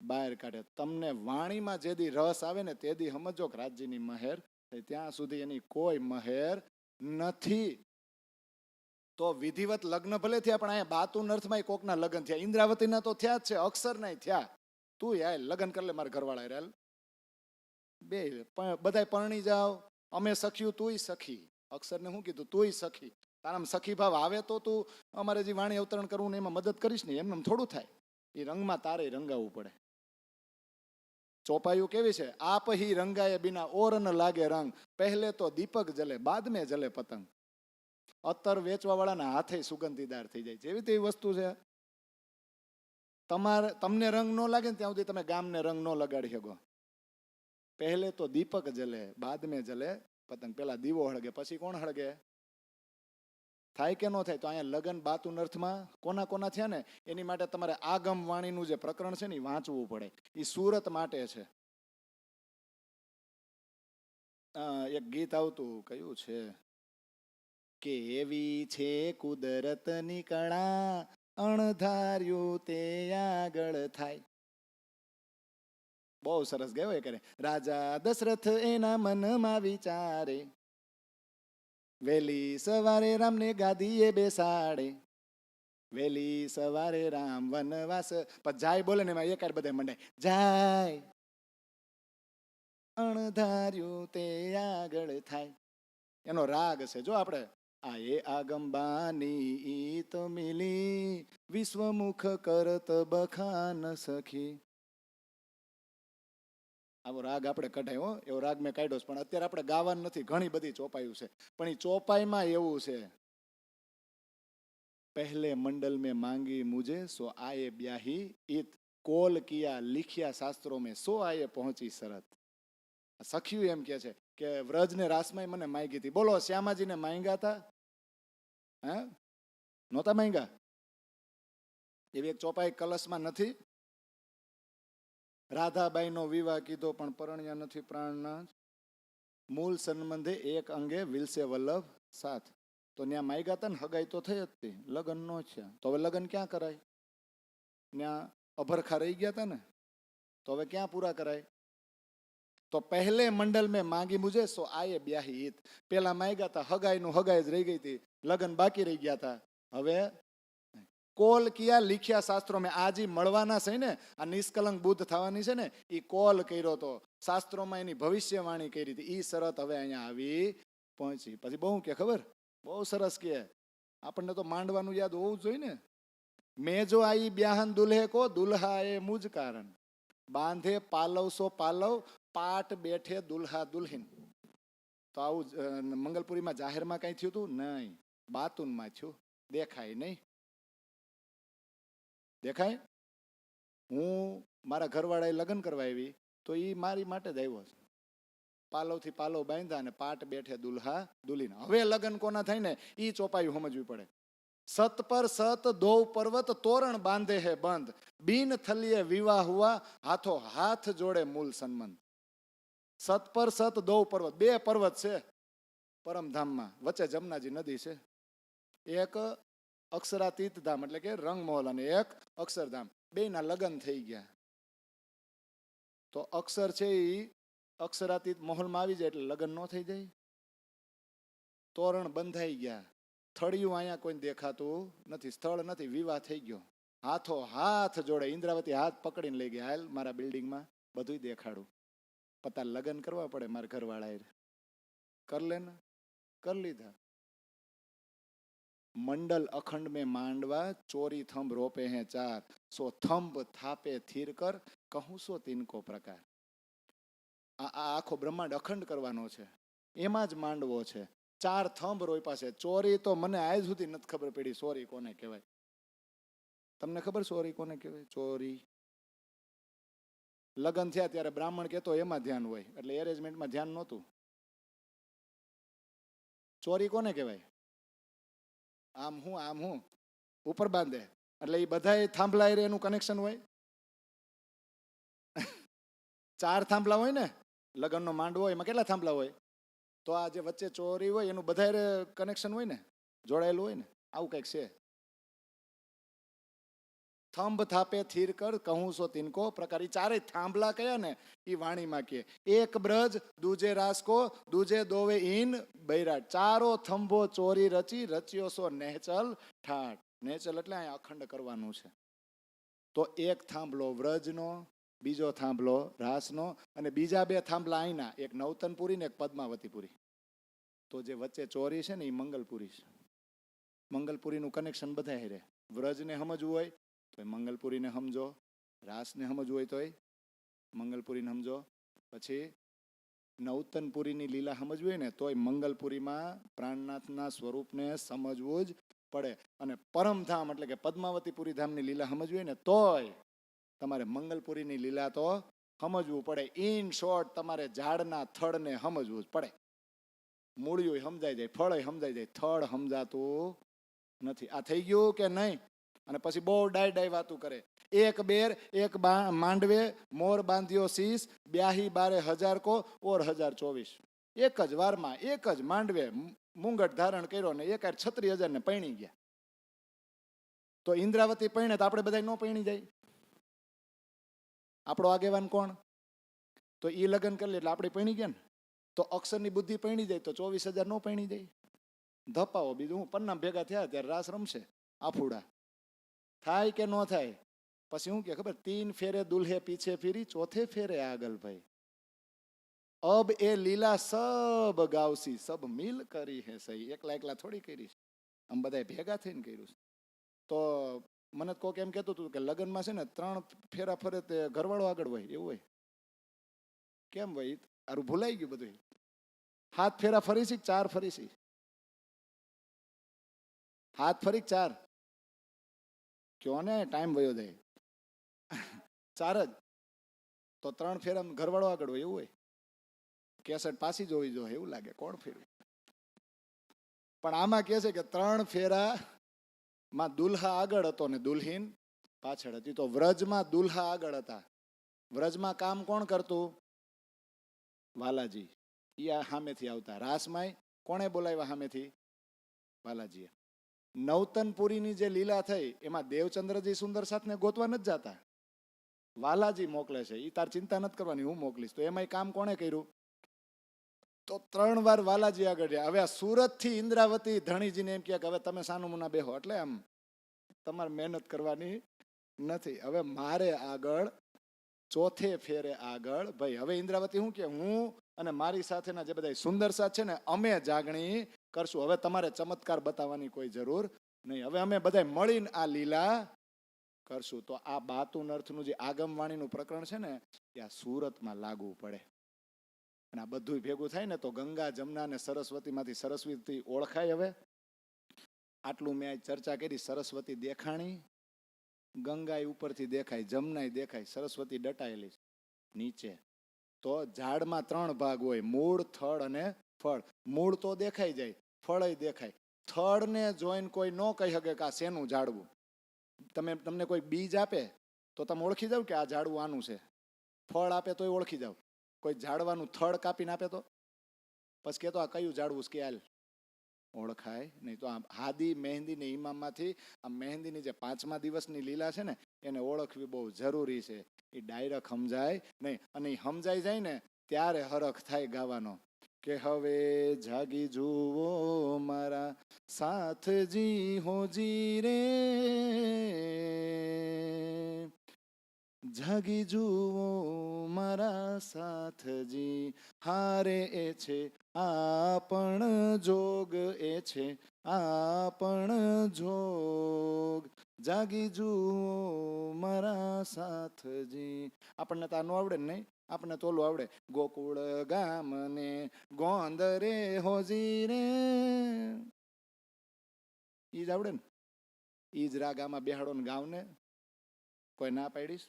બહાર કાઢે. તમને વાણીમાં જે દી રસ આવે ને તે દી સમજો કે રાજજીની મહેર, ત્યાં સુધી એની કોઈ મહેર નથી. તો વિધિવત લગ્ન ભલે થયા, પણ અહીંયા બાતુન અર્થમાં કોકના લગ્ન થયા. ઇન્દ્રાવતીના તો થયા જ છે, અક્ષરના થયા. તું યાર લગ્ન કર લે મારા ઘરવાળા રેલ, બે બધાય પરણી જાવ. અમે સખ્યું, તુંય સખી. અક્ષરને શું કીધું? તુંય સખી. તારામાં સખી ભાવ આવે તો તું અમારે જે વાણી અવતરણ કરવું ને એમાં મદદ કરીશ ને. એમને થોડું થાય. એ રંગમાં તારે રંગાવવું પડે. ચોપાયું કેવી છે? આપ હી રંગાએ બિના ઓર ન લાગે રંગ, પહેલે તો દીપક જલે બાદ મેં જલે પતંગ. અત્તર વેચવા વાળાના હાથે સુગંધીદાર થઈ જાય. જેવી તેવી વસ્તુ છે. તમને રંગ ન લાગે ને ત્યાં સુધી તમે ગામને રંગ ન લગાડી શકો. પહેલે તો દીપક જલે બાદ મેં જલે પતંગ. પેલા દીવો હળગે પછી કોણ હળગે? થાય કે ન થાય? તો અહીંયા લગન બાતુન અર્થમાં કોના કોના થયા ને એની માટે તમારે આગમ વાણીનું જે પ્રકરણ છે ને એ વાંચવું પડે. એ સુરત માટે છે. એક ગીત આવતું, કયું છે? કે એવી છે કુદરતની કળા, અણધાર્યું તે આગળ થાય. બહુ સરસ ગયો એ કરે. રાજા દશરથ એના મનમાં વિચારે, વેલી સવારે રામને ગાદીએ બેસાડે, વેલી સવારે રામ વનવાસ. પણ જાય બોલે ને એમાં એકાદ બધા મંડે, જાય અણધાર્યું તે આગળ થાય. એનો રાગ છે. જો આપણે આ એ આગંબાની ઈત મિલી, વિશ્વમુખ કરત બખાન સખી. આવો રાગ આપણે કઢાયો, એવો રાગ મેં કાઢ્યો. પણ અત્યારે આપણે ગાવાનું નથી. ઘણી બધી ચોપાયું છે, પણ એ ચોપાઈમાં એવું છે, પહેલે મંડલ મેં માંગી મુझे સો આયે બ્યાહી ઈત, કોલ કિયા લિખ્યા શાસ્ત્રો મેં સો આયે પહોંચી શરત. સખ્યું એમ કે છે કે વ્રજને રાસમાં મને માંગી હતી. બોલો, શ્યામાજીને માંગ્યા હતા? હે, નહોતા માંગ્યા? એવી એક ચોપાઈ કલશમાં નથી? રાધાબાઈનો વિવાહ કીધો પણ પરણ્યા નથી પ્રાણના, મૂળ સંબંધે એક અંગે વિલસે વલ્લભ સાથ. તો ત્યાં માગ્યા હતા ને, હગાઈ તો થઈ જ હતી, લગ્ન નો છે. તો હવે લગ્ન ક્યાં કરાય? ત્યાં અભરખા રહી ગયા હતા ને, તો હવે ક્યાં પૂરા કરાય? તો પહેલે મંડલ મેં માંગી મુझे સો આયે બ્યાહી ઈત. પેલા માગ્યા હતા, હગાઈનું હગાઈ જ રહી ગઈ હતી, લગ્ન બાકી રહી ગયા હતા. હવે કોલ કિયા લીખ્યા શાસ્ત્રો મેં. આ જે મળવાના છે ને, આ નિષ્કલંક બુદ્ધ થવાની છે ને, એ કોલ કર્યો તો શાસ્ત્રોમાં એની ભવિષ્યવાણી કરી હતી. એ શરત હવે અહીંયા આવી પહોંચી. પછી બહુ કે ખબર, બહુ સરસ કે આપણને તો માંડવાનું યાદ હોવું જોઈએ ને. મેં જો આઈ બ્યાહન દુલ્હે કો દુલ્હા એ મુજ કારણ, બાંધે પાલવ સો પાલવ પાટ બેઠે દુલ્હા દુલ્હીન. તો આવું મંગલપુરીમાં જાહેરમાં કઈ થયું હતું? નહીં, બાતુનમાં થયું. દેખાય નહીં? દેખાય? હું મારા ઘરવાળાએ લગ્ન કરવા આવી તો એ મારી માટે જ આવ્યો છે. પાલવથી પાલવ બાંધ્યા અને પાટ બેઠે દુલ્હા દુલ્હીન. હવે લગ્ન કોના થાય ને એ ચોપાયું સમજવી પડે. સત પર સત દો પર્વત તોરણ બાંધે હે બંધ, બિન થલીએ વિવાહ હુઆ હાથો હાથ જોડે મૂલ સંબંધ. સત પર સત દો પર્વત, બે પર્વત છે પરમધામમાં, વચ્ચે જમનાજી નદી છે. એક અક્ષરાતીત ધામ એટલે કે રંગમહોલ, અને એક અક્ષરધામ. બેયના લગ્ન થઈ ગયા. તો અક્ષર છે એ અક્ષરાતીત મહોલમાં આવી જાય એટલે લગ્ન ન થઈ જાય? તોરણ બંધાઈ ગયા, થળિયું અહીંયા કોઈ દેખાતું નથી, સ્થળ નથી, વિવાહ થઈ ગયો. હાથો હાથ જોડે, ઇન્દ્રાવતી હાથ પકડીને લઈ ગયા, હાલ મારા બિલ્ડિંગમાં બધું દેખાડું. પતા લગ્ન કરવા પડે. મારા ઘરવાળાએ કર લે ને, કર લીધા. મંડલ અખંડ में માંડવા, ચોરી થંભ રોપે હે ચાર, સો થંભ થાપે થીર કર, કહું સો તિનકો પ્રકાર. આ આખો બ્રહ્માંડ અખંડ કરવાનો છે, એમાં જ માંડવો છે. 4 થંભ રોપ્યા છે. ચોરી તો મને આજ સુધી નથી ખબર પડી ચોરી કોને કહેવાય. તમને ખબર ચોરી કોને કહેવાય? ચોરી લગ્ન થયા ત્યારે બ્રાહ્મણ કહેતો એમાં ધ્યાન હોય, એટલે એરેન્જમેન્ટમાં ધ્યાન નહોતું. ચોરી કોને કહેવાય? આમ હું ઉપર બાંધે એટલે એ બધા થાંભલા એનું કનેક્શન હોય. 4 થાંભલા હોય ને, લગ્નનો માંડવો હોય એમાં કેટલા થાંભલા હોય? તો આ જે વચ્ચે ચોરી હોય એનું બધા કનેક્શન હોય ને, જોડાયેલું હોય ને, આવું કંઈક છે. થંભ થાપે થીર કર કહું સો તિનકો પ્રકાર. એ ચારેય થાંભલા કયા ને એ વાણીમાં કે એક બ્રજ દૂજે રાસકો દૂજે દોવે ઈન બૈરાટ. ચારો થંભો ચોરી રચી રચ્યો સો નેચલ ઠાઠ. નેચલ એટલે અહીંયા અખંડ કરવાનું છે. તો એક થાંભલો વ્રજનો, બીજો થાંભલો રાસનો, અને બીજા 2 થાંભલા અહીંના, એક નવતનપુરી ને એક પદ્માવતીપુરી. તો જે વચ્ચે ચોરી છે ને એ મંગલપુરી છે. મંગલપુરીનું કનેક્શન બધા રહે. વ્રજને સમજવું હોય તો મંગલપુરીને સમજો, રાસને સમજવું હોય તોય મંગલપુરીને સમજો, પછી નવતનપુરીની લીલા સમજવી હોય ને તોય મંગલપુરીમાં પ્રાણનાથના સ્વરૂપને સમજવું જ પડે. અને પરમધામ એટલે કે પદ્માવતીપુરી ધામની લીલા સમજવી હોય ને તોય તમારે મંગલપુરીની લીલા તો સમજવું પડે. ઇન શોર્ટ તમારે ઝાડના થડને સમજવું જ પડે. મૂળિયું સમજાઈ જાય, ફળ સમજાઈ જાય, થડ સમજાતું નથી. આ થઈ ગયું કે નહીં? અને પછી બહુ ડાય વાતું કરે. એક બેર એક માંડવે મોર બાંધ્યો શીશ, બ્યાહી બારે 1000 કો ઓર 1024. એક જ વારમાં એક જ માંડવે મુંગટ ધારણ કર્યો ને 36,000 ને પૈણી ગયા. તો ઇન્દ્રાવતી પૈણે તો આપણે બધા ન પૈણી જાય? આપણો આગેવાન કોણ? તો ઈ લગ્ન કરી લે એટલે આપણે પૈણી ગયા ને. તો અક્ષરની બુદ્ધિ પૈણી જાય તો 24,000 નો પૈણી જાય. ધપાવો બીજું હું. પન્ના ભેગા થયા ત્યારે રાસ રમશે આફુડા. થાય કે ન થાય? પછી શું કે ખબર? 3 ફેરે દુલ્હે પીછે ફીરી, ચોથે ફેરે આગળ ભાઈ. અબ એ લીલા સબ ગાવસી, સબ મિલ કરી હે સહી. એકલા થોડી કરી છે, આમ બધા ભેગા થઈને કર્યું છે. તો મને કોક એમ કહેતું હતું કે લગ્નમાં છે ને 3 ફેરા ફરે તે ઘરવાળો આગળ હોય, એવું હોય? કેમ હોય? આરું ભૂલાઈ ગયું બધું. 7 ફેરા ફરી છે, 4 ફરી છે? 7 ફરી 4? કયો ને, ટાઈમ વયો જાય. 4 જ. તો 3 ફેરા ઘરવાળો આગળ હોય, એવું હોય? કેસેટ પાછી જોવી જોઈએ એવું લાગે, કોણ ફેરવે? પણ આમાં કે છે કે 3 ફેરા માં દુલ્હા આગળ હતો ને દુલ્હીન પાછળ હતી. તો વ્રજમાં દુલ્હા આગળ હતા. વ્રજમાં કામ કોણ કરતું? વાલાજી. ઈ આ સામેથી આવતા. રાસમાય કોણે બોલાવ્યા સામેથી? વાલાજીએ. નવતનપુરીની જે લીલા થઈ એમાં દેવચંદ્રજી સુંદર સાથને ગોતવા નથી જતા, વાલાજી મોકલે છે. ઈ તાર ચિંતા નથી કરવાની, હું મોકલીશ. તો એમાંય કામ કોણે કર્યું? તો 3 વાર વાલાજી આગળ રહ્યા. હવે આ સુરત થી ઇન્દ્રાવતી ધણીજીને એમ કહે કે હવે તમે સાનું મુના બેહો, એટલે આમ તમારે મહેનત કરવાની નથી. હવે મારે આગળ ચોથે ફેરે આગળ ભાઈ. હવે ઇન્દ્રાવતી શું કે, હું અને મારી સાથેના જે બધા સુંદર સાથ છે ને અમે જાગણી કરશું. હવે તમારે ચમત્કાર બતાવવાની કોઈ જરૂર નહીં. હવે અમે બધા મળીને આ લીલા કરશું. તો આ બાતુન અર્થનું જે આગમવાણીનું પ્રકરણ છે ને એ આ સુરતમાં લાગુ પડે. અને આ બધું ભેગું થાય ને તો ગંગા જમના અને સરસ્વતીમાંથી સરસ્વતી ઓળખાય. હવે આટલું મેં ચર્ચા કરી. સરસ્વતી દેખાણી, ગંગા ઉપરથી દેખાય, જમનાય દેખાય, સરસ્વતી દટાયેલી નીચે. તો ઝાડમાં 3 ભાગ હોય, મૂળ, થડ અને ફળ. મૂળ તો દેખાઈ જાય, ફળ દેખાય. થડને જોઈને કોઈ ન કહી શકે કે આ શેનું ઝાડવું. તમને કોઈ બીજ આપે તો તમે ઓળખી જાવ કે આ ઝાડવું આનું છે. ફળ આપે તોય ઓળખી જાવ. કોઈ ઝાડવાનું થડ કાપીને આપે તો પછી કહેતો આ કયું ઝાડવું કે હાલ, ઓળખાય નહીં. તો આ હાદી, મહેંદી ને ઈમામમાંથી આ મહેંદીની જે 5મા દિવસની લીલા છે ને એને ઓળખવી બહુ જરૂરી છે. એ ડાયરેક્ટ સમજાય નહીં. અને એ સમજાઈ જાય ને ત્યારે હરખ થાય ગાવાનો કે હવે જાગી જુઓ મારા સાથજી હોજી રે, જાગી જુઓ મારા સાથજી, હારે એ છે આપણ જોગ, એ છે આપણ જોગ, જાગી જુઓ મારા સાથજી. આપણને તો આ ન આવડે ને? નહીં, આપણને તો ઓલું આવડે, ગોકુળ ગામ ને ગોંદરે હોજી રે, ઈ જ આવડે ને. ઈ જ રાગ આમાં બેહાડો ને ગાવ ને, કોઈ ના પાડીશ?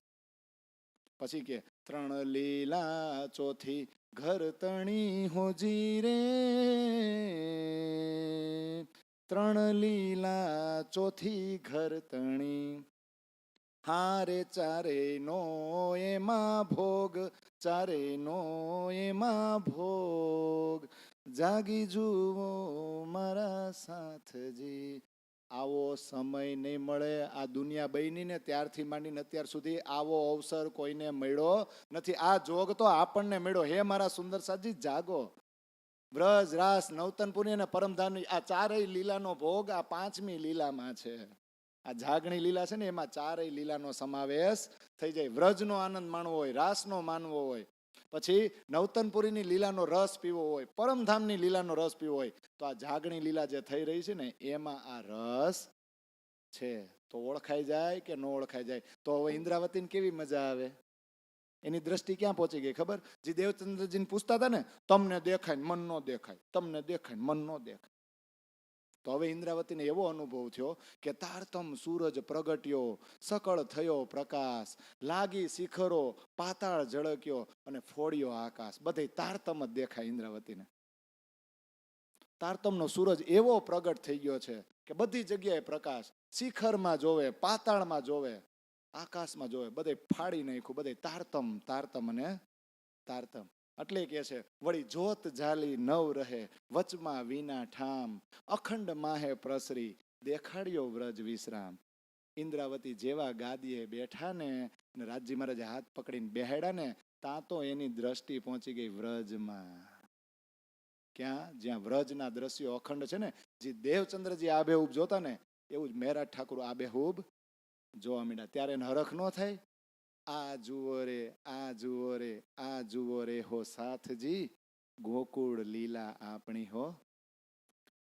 પછી કે 3 લીલા ચોથી ઘર તણી હોજી રે, 3 લીલા ચોથી ઘર તણી, હારે ચારે નો એમાં ભોગ, ચારેયનો એમાં ભોગ, જાગી જુઓ મારા સાથજી. આવો સમય નહીં મળે. આ દુનિયા બની ને ત્યારથી માંડીને અત્યાર સુધી આવો અવસર કોઈને મળ્યો નથી. આ જોગ તો આપણને મળ્યો. હે મારા સુંદર સાજી, જાગો. વ્રજ, રાસ, નવતનપુરી અને પરમધામની આ ચારેય લીલાનો ભોગ આ પાંચમી લીલામાં છે. આ જાગણી લીલા છે ને એમાં ચારેય લીલાનો સમાવેશ થઈ જાય. વ્રજનો આનંદ માણવો હોય, રાસનો માનવો હોય, પછી નવતનપુરીની લીલાનો રસ પીવો હોય, પરમધામની લીલાનો રસ પીવો હોય, તો આ જાગણી લીલા જે થઈ રહી છે ને એમાં આ રસ છે. તો ઓળખાઈ જાય કે ન ઓળખાઈ જાય. તો હવે ઇન્દ્રાવતીને કેવી મજા આવે. એની દ્રષ્ટિ ક્યાં પહોંચી ગઈ ખબર? જે દેવચંદ્રજીને પૂછતા હતા ને, તમને દેખાય ને મન ન દેખાય, તમને દેખાય ને મન ન દેખાય. તો હવે ઇન્દ્રાવતીને એવો અનુભવ થયો કે તારતમ સૂરજ પ્રગટ્યો, સકળ થયો પ્રકાશ, લાગી શિખરો, પાતાળ ઝળક્યો અને ફોડ્યો આકાશ. બધે તારતમ જ દેખાય ઇન્દ્રાવતીને. તારતમનો સૂરજ એવો પ્રગટ થઈ ગયો છે કે બધી જગ્યાએ પ્રકાશ. શિખરમાં જોવે, પાતાળમાં જોવે, આકાશમાં જોવે, બધે ફાડી નાખ્યું. બધે તારતમ તારતમ અને તારતમ. એટલે કે છે વળી જોત જાલી નવ રહે, વચમાં વિના ઠામ, અખંડ માહે પ્રસરી, દેખાડ્યો વ્રજ વિશ્રામ. ઇન્દ્રાવતી જેવા ગાદીએ બેઠા ને રાજજી મહારાજે હાથ પકડીને બેહાડ્યા ને, ત્યાં તો એની દ્રષ્ટિ પહોંચી ગઈ વ્રજમાં. ક્યાં? જ્યાં વ્રજના દ્રશ્યો અખંડ છે ને, જે દેવચંદ્રજી આબેહૂબ જોતા ને એવું જ મહેરાજ ઠાકુર આબેહૂબ જોવા માંડ્યા. ત્યારે એને હરખ ન થાય? આ જુઓ રે, આ જુઓ રે, આ જુઓ રે હો સાથજી, ગોકુળ લીલા આપણી હો.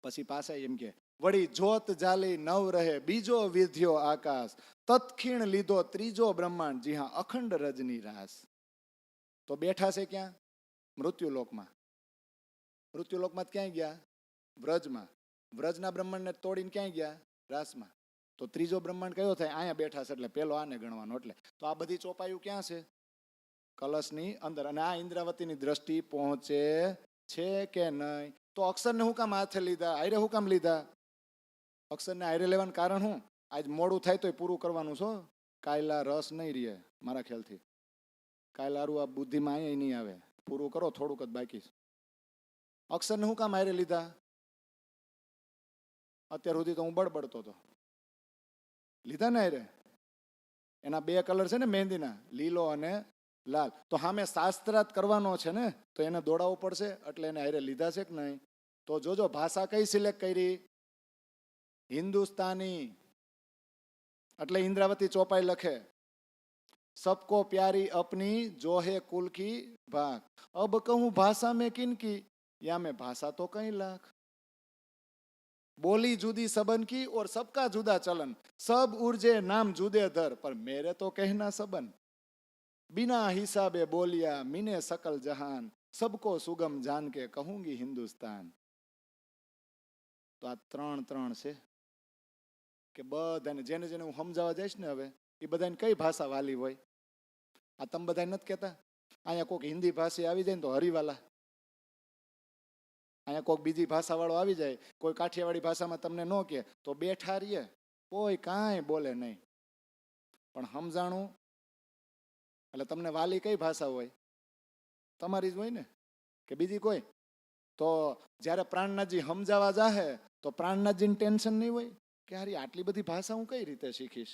પછી પાછા એમ કે વળી જોત જાલી નવ રહે, બીજો વિધ્યો આકાશ, તત્ખીણ લીધો ત્રીજો બ્રહ્માંડ, જી હા અખંડ રજની રાસ. તો બેઠા છે ક્યાં? મૃત્યુલોકમાં. મૃત્યુલોકમાં ક્યાંય ગયા? વ્રજમાં. વ્રજના બ્રહ્માંડને તોડીને ક્યાંય ગયા? રાસમાં. તો ત્રીજો બ્રહ્માંડ કયો થાય? અહીંયા બેઠા છે એટલે પેલો આને ગણવાનો. એટલે તો આ બધી ચોપાયું ક્યાં છે? કલશની અંદર. અને આ ઇન્દ્રાવતીની દ્રષ્ટિ પહોંચે છે કે નહીં? તો અક્ષરને હું કામ હાથે લીધા? આયરે હું કામ લીધા? અક્ષરને આયરે લેવાનું કારણ શું? આજ મોડું થાય તોય પૂરું કરવાનું છો. કાયલા રસ નહીં રહે મારા ખ્યાલથી. કાયલારું આ બુદ્ધિમાં અહીંયા નહીં આવે. પૂરું કરો, થોડુંક જ બાકી. અક્ષરને હું કામ આયરે લીધા? અત્યાર સુધી તો હું બળબડતો હતો. લીધા ને આયરે. એના બે કલર છે ને મહેંદીના, લીલો અને લાલ. તો સામે શાસ્ત્રાર્થ કરવાનો છે ને, તો એને દોડાવવું પડશે. એટલે એને આયરે લીધા છે કે નહીં? તો જોજો ભાષા કઈ સિલેક્ટ કરી? હિન્દુસ્તાની. એટલે ઇન્દ્રાવતી ચોપાઈ લખે સબકો પ્યારી અપની જોહે કુલ કી ભાગ, અબ કહું ભાષા મેં કિનકી, યા મેં ભાષા તો કઈ લાખ. बोली जुदी सबन की और सबका जुदा चलन, सब उर्जे नाम जुदे धर, पर मेरे तो कहना सबन. बिना हिसाबे बोलिया मीने सकल जहान, सबको सुगम जान के कहूंगी हिंदुस्तान. તો આ ત્રણ ત્રણ છે કે બધાને જેને જેને હું સમજાવવા જઈશ ને હવે એ બધાને કઈ ભાષા વાલી હોય? આ તમે બધા નથી કહેતા? અહીંયા કોઈક હિન્દી ભાષી આવી જાય ને તો હરિવાલા, અહીંયા કોઈક બીજી ભાષા વાળો આવી જાય, કોઈ કાઠિયાવાડી ભાષામાં તમને ન કહે તો બેઠા રહીએ, કોઈ કાંઈ બોલે નહીં. પણ સમજાણું એટલે તમને વાલી કઈ ભાષા હોય? તમારી જ હોય ને, કે બીજી કોઈ? તો જ્યારે પ્રાણનાથજી સમજાવવા જાહે તો પ્રાણનાથજીને ટેન્શન નહીં હોય કે હારી આટલી બધી ભાષા હું કઈ રીતે શીખીશ?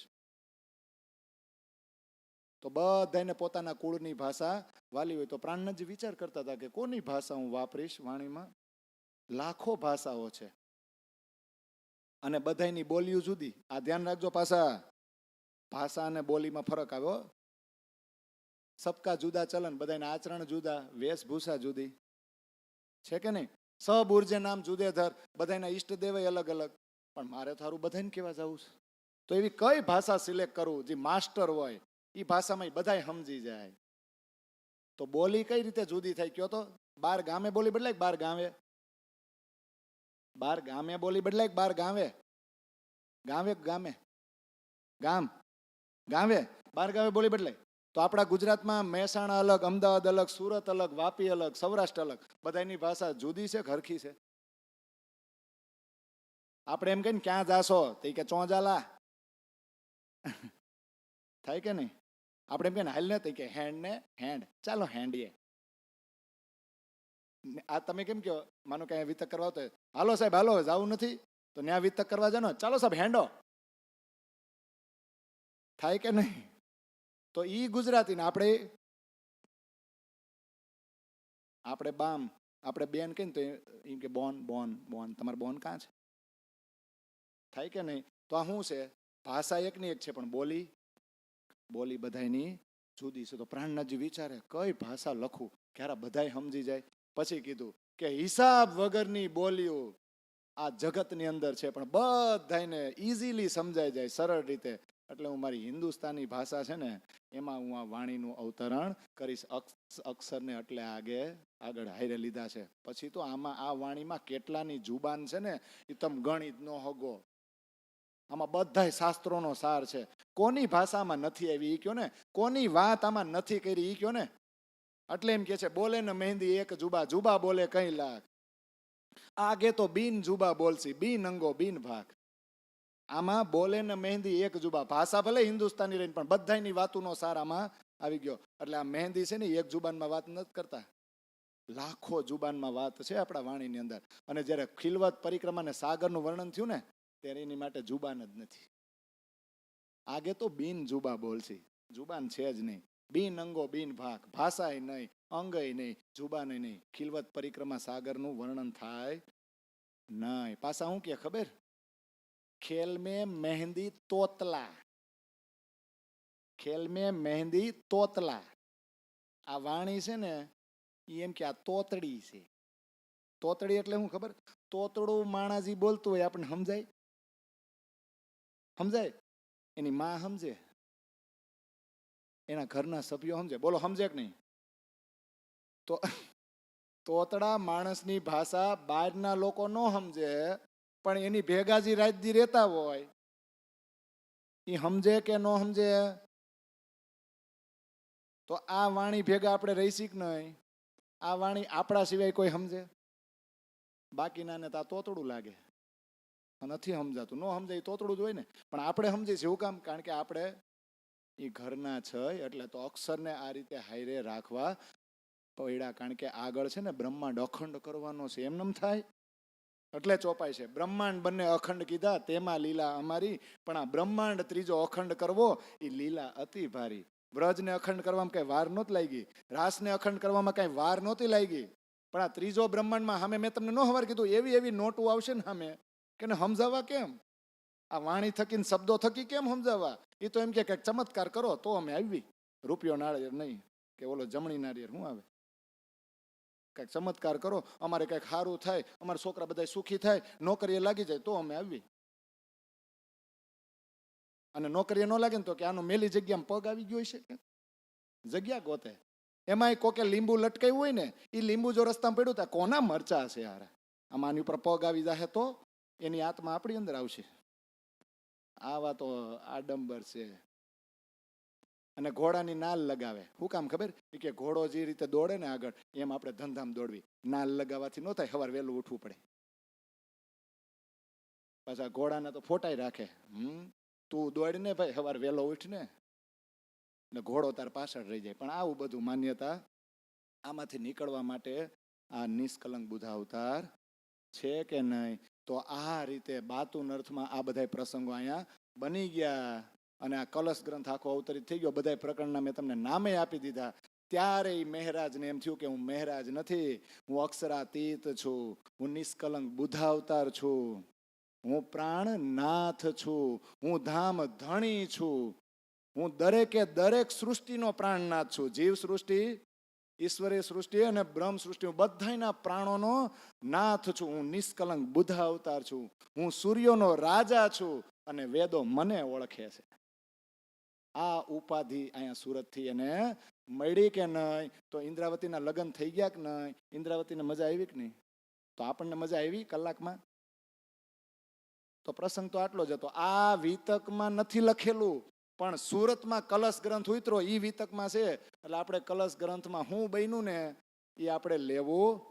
તો બધાને પોતાના કુળની ભાષા વાલી હોય. તો પ્રાણનાથજી વિચાર કરતા હતા કે કોની ભાષા હું વાપરીશ વાણીમાં? લાખો ભાષાઓ છે અને બધાની બોલીઓ જુદી. આ ધ્યાન રાખજો. પાછા ભાષા અને બોલીમાં ફરક આવ્યો. સબકા જુદા ચલન, બધાના આચરણ જુદા, વેશભૂષા જુદી છે કે નહીં? સબ ઉર્જે નામ જુદે ધર, બધાના ઈષ્ટદેવ અલગ અલગ. પણ મારે થારું બધાને કેવા જવું છે? તો એવી કઈ ભાષા સિલેક્ટ કરવું જે માસ્ટર હોય એ ભાષામાં બધાય સમજી જાય? તો બોલી કઈ રીતે જુદી થાય કયો તો? 12 ગામે બોલી બદલાય? 12 ગામે, 12 ગામે બોલી બદલાય? 12 ગામે, ગામે ગામે ગામ ગામે 12 ગામે બોલી બદલાય. તો આપણા ગુજરાતમાં મહેસાણા અલગ, અમદાવાદ અલગ, સુરત અલગ, વાપી અલગ, સૌરાષ્ટ્ર અલગ. બધાની ભાષા જુદી છે, ઘરખી છે? આપણે એમ કહીએ ને ક્યાં જાશો તો કે ચોંજાલા થાય કે નહીં? આપણે એમ કે હાલ ને કે હેન્ડ ને હેન્ડ, ચાલો હેન્ડીએ. આ તમે કેમ કહો, માનો કે વિતક કરવા તો હાલો સાહેબ હાલો જવું નથી તો ન્યા વિતક કરવા જાનો, ચાલો સાહેબ હેન્ડો, થાય કે નહીં? તો ઈ ગુજરાતી ને આપણે બામ, આપણે બેન કહીને તો એમ કે બોન બોન બોન, તમારે બોન કાં છે? થાય કે નહીં? તો આ શું છે? ભાષા એકની એક છે પણ બોલી બધાની જુદી છે. તો પ્રાણનાથજી વિચારે કઈ ભાષા લખું ક્યારે બધાય સમજી જાય. પછી કીધું કે હિસાબ વગરની બોલીઓ આ જગતની અંદર છે પણ બધાને ઇઝીલી સમજાઈ જાય સરળ રીતે, એટલે હું મારી હિન્દુસ્તાની ભાષા છે ને એમાં હું આ વાણીનું અવતરણ કરીશ. અક્ષરને એટલે આગળ હારે લીધા છે. પછી તો આમાં આ વાણીમાં કેટલાની જુબાન છે ને એ તમે ગણિત નો હગો. આમાં બધા શાસ્ત્રોનો સાર છે. કોની ભાષામાં નથી આવી ઈ કયો ને, કોની વાત આમાં નથી કરી ઈ કયો ને. એટલે એમ કે છે બોલે ને મહેંદી એક જુબા બોલે કઈ લાખ, આગે તો બિન જુબા બોલસી બિન અંગો બિન ભાગ. આમાં બોલે ને મહેંદી એક જુબા, ભાષા ભલે હિન્દુસ્તાની રહીને પણ બધાની વાતોનો સાર આમાં આવી ગયો. એટલે આ મહેંદી છે ને એક જુબાનમાં વાત નથી કરતા, લાખો જુબાનમાં વાત છે આપણા વાણીની અંદર. અને જ્યારે ખિલવત પરિક્રમા ને સાગરનું વર્ણન થયું ને ત્યારે એની માટે જુબાન જ નથી. આગે તો બિન જુબા બોલસી, જુબાન છે જ નહીં. બિન અંગો બિન ભાગ, ભાષાય નહીં, અંગય નહીં, જુબાન નહીં. ખિલવત પરિક્રમા સાગરનું વર્ણન થાય નહીં. પાછા શું કે ખબર? ખેલ મેં મહેંદી તોતલા, ખેલ મેં મહેંદી તોતલા. આ વાણી છે ને એમ કે આ તોતડી છે. તોતડી એટલે શું ખબર? તોતડું માણાજી બોલતું હોય આપણને સમજાય? સમજાય? એની માં સમજે, એના ઘરના સભ્યો સમજે. બોલો સમજે કે નહીં? તો તોતડા માણસની ભાષા બહારના લોકો ન સમજે, પણ એની ભેગાજી રાજ્ય રહેતા હોય એ સમજે કે ન સમજે? તો આ વાણી ભેગા આપણે રહીશી કે નહીં? આ વાણી આપણા સિવાય કોઈ સમજે? બાકીના ને તો આ તોતડું લાગે, નથી સમજાતું. ન સમજાય તોતડું જ હોય ને. પણ આપણે સમજીએ છીએ. શું કામ? કારણ કે આપણે એ ઘરના છે. એટલે તો અક્ષરને આ રીતે હાઈરે રાખવા પડ્યા. કારણ કે આગળ છે ને બ્રહ્માંડ અખંડ કરવાનો છે, એમનેમ થાય એટલે ચોપાય છે. બ્રહ્માંડ બંને અખંડ કીધા તેમાં લીલા અમારી, પણ આ બ્રહ્માંડ ત્રીજો અખંડ કરવો એ લીલા અતિ ભારી. વ્રજને અખંડ કરવામાં કઈ વાર નહોતી લાગી, રાસને અખંડ કરવામાં કઈ વાર નહોતી લાગી, પણ આ ત્રીજો બ્રહ્માંડમાં સામે મેં તમને નો હવાર કીધું એવી નોટું આવશે ને સામે કે સમજાવવા કેમ? આ વાણી થકી શબ્દો થકી કેમ સમજાવવા? એ તો એમ કે કંઈક ચમત્કાર કરો તો અમે આવી. રૂપિયો નાળિયેર નહીં કે ઓલો જમણી નાળિયેર શું આવે? કંઈક ચમત્કાર કરો, અમારે કંઈક સારું થાય, અમારા છોકરા બધા સુખી થાય, નોકરીએ લાગી જાય તો અમે આવી. અને નોકરીએ ન લાગે ને તો કે આનો મેલી જગ્યામાં પગ આવી ગયો છે, જગ્યા ગોતે. એમાંય કોકે લીંબુ લટકાયું હોય ને એ લીંબુ જો રસ્તામાં પડ્યું તો કોના મરચા છે યાર, આમાં આની ઉપર પગ આવી જાય તો એની આત્મા આપણી અંદર આવશે. આવા તો આડંબર છે. અને ઘોડાની નાલ લગાવે. શું કામ ખબર? કે ઘોડો જે રીતે દોડે ને આગળ એમ આપણે ધંધામ દોડવી. નાલ લગાવવાથી ન થાય, સવાર વહેલું ઉઠવું પડે. પાછા ઘોડાને તો ફોટાઈ રાખે. તું દોડ ને ભાઈ, સવાર વહેલો ઉઠ ને ઘોડો તાર પાછળ રહી જાય. પણ આવું બધું માન્યતા, આમાંથી નીકળવા માટે આ નિષ્કલંક બુધા અવતાર છે કે નહીં? તો આ રીતે બાતુન અર્થમાં આ બધા પ્રસંગો અહીંયા બની ગયા. અને આ કલશ ગ્રંથ આખો અવતરિત થઈ ગયો. બધા પ્રકરણના મેં તમને નામે આપી દીધા. ત્યારે મહેરાજને એમ થયું કે હું મહેરાજ નથી, હું અક્ષરાતીત છું, હું નિષ્કલંક બુધા અવતાર છું, હું પ્રાણનાથ છું, હું ધામ ધણી છું, હું દરેકે દરેક સૃષ્ટિનો પ્રાણનાથ છું. જીવ સૃષ્ટિ, ઈશ્વરીય સૃષ્ટિ અને બ્રહ્મ સૃષ્ટિ, બધાના પ્રાણોનો નાથ છું. હું નિષ્કલંક બુધા અવતાર છું, હું સૂર્યનો રાજા છું અને વેદો મને ઓળખે છે. આ ઉપાધિ અહીંયા સુરતથી એને મળી કે નહીં? તો ઇન્દ્રાવતીના લગ્ન થઈ ગયા કે નહીં? ઇન્દ્રાવતીને મજા આવી કે નહીં? તો આપણને મજા આવી કલાકમાં? તો પ્રસંગ તો આટલો જ હતો. આ વિતકમાં નથી લખેલું, પણ સુરતમાં કલશ ગ્રંથ ઉતરો એ વિતકમાં છે. એટલે આપણે કલશ ગ્રંથમાં હું બન્યું ને એ આપણે લેવું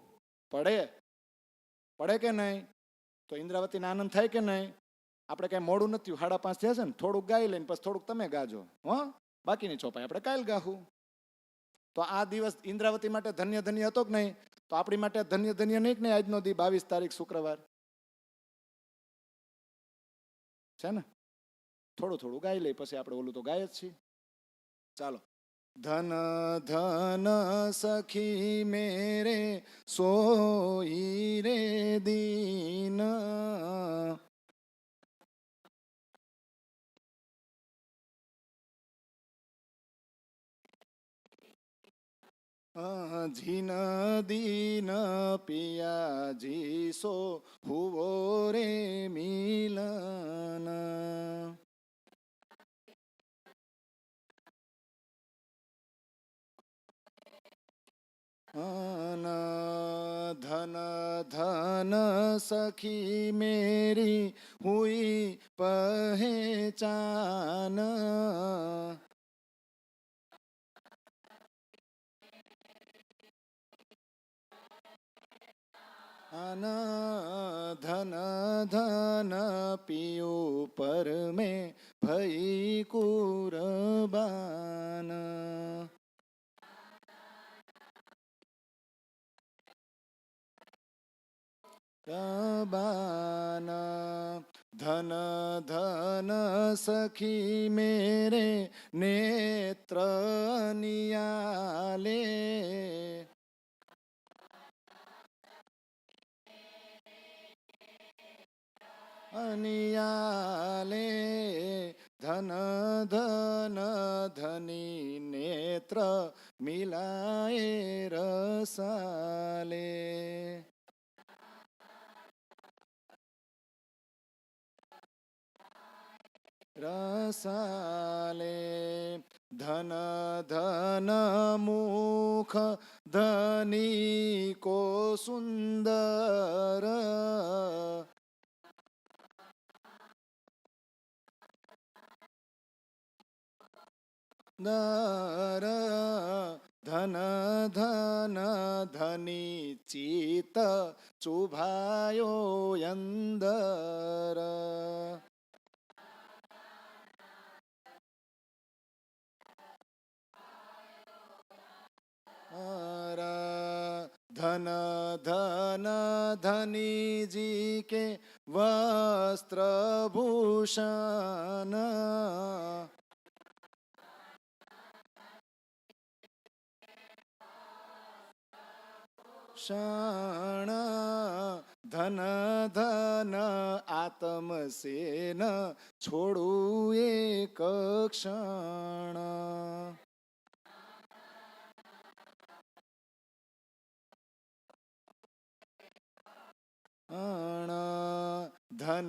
પડે કે નહીં? તો ઇન્દ્રાવતીને આનંદ થાય કે નહીં? આપણે કઈ મોડું નથી, 5:30 થયા છે ને, થોડુંક ગાઈ લઈને પછી થોડુંક તમે ગાજો. બાકીની ચોપાઈ આપણે કાલ ગાહું. તો આ દિવસ ઇન્દ્રાવતી માટે ધન્ય ધન્ય હતો કે નહીં? તો આપણી માટે ધન્ય ધન્ય નહીં કે નહીં આજનો દી 22 તારીખ શુક્રવાર છે ને? થોડું થોડું ગાઈ લઈ, પછી આપણે ઓલું તો ગાય જ છીએ. ચાલો. ધન ધન સખી મેરે સોઈ રે દીન, જીન દીન પિયાજી સો હુવો રે મિલન. धन धन सखी मेरी हुई पहचान, धन धन पियो पर में भई कुर्बान. रबान धन धन सखी मेरे नेत्र नियाले, अनियाले धन धन धनी नेत्र मिलाए रसाले. रसाले धन धन मुख धनी को सुंदर, दर धन धन धनी चित चुभायो अंदर. धन धन धनी जी के वस्त्र भूषण, क्षण धन धन आत्म से न छोड़ू एक क्षण. धन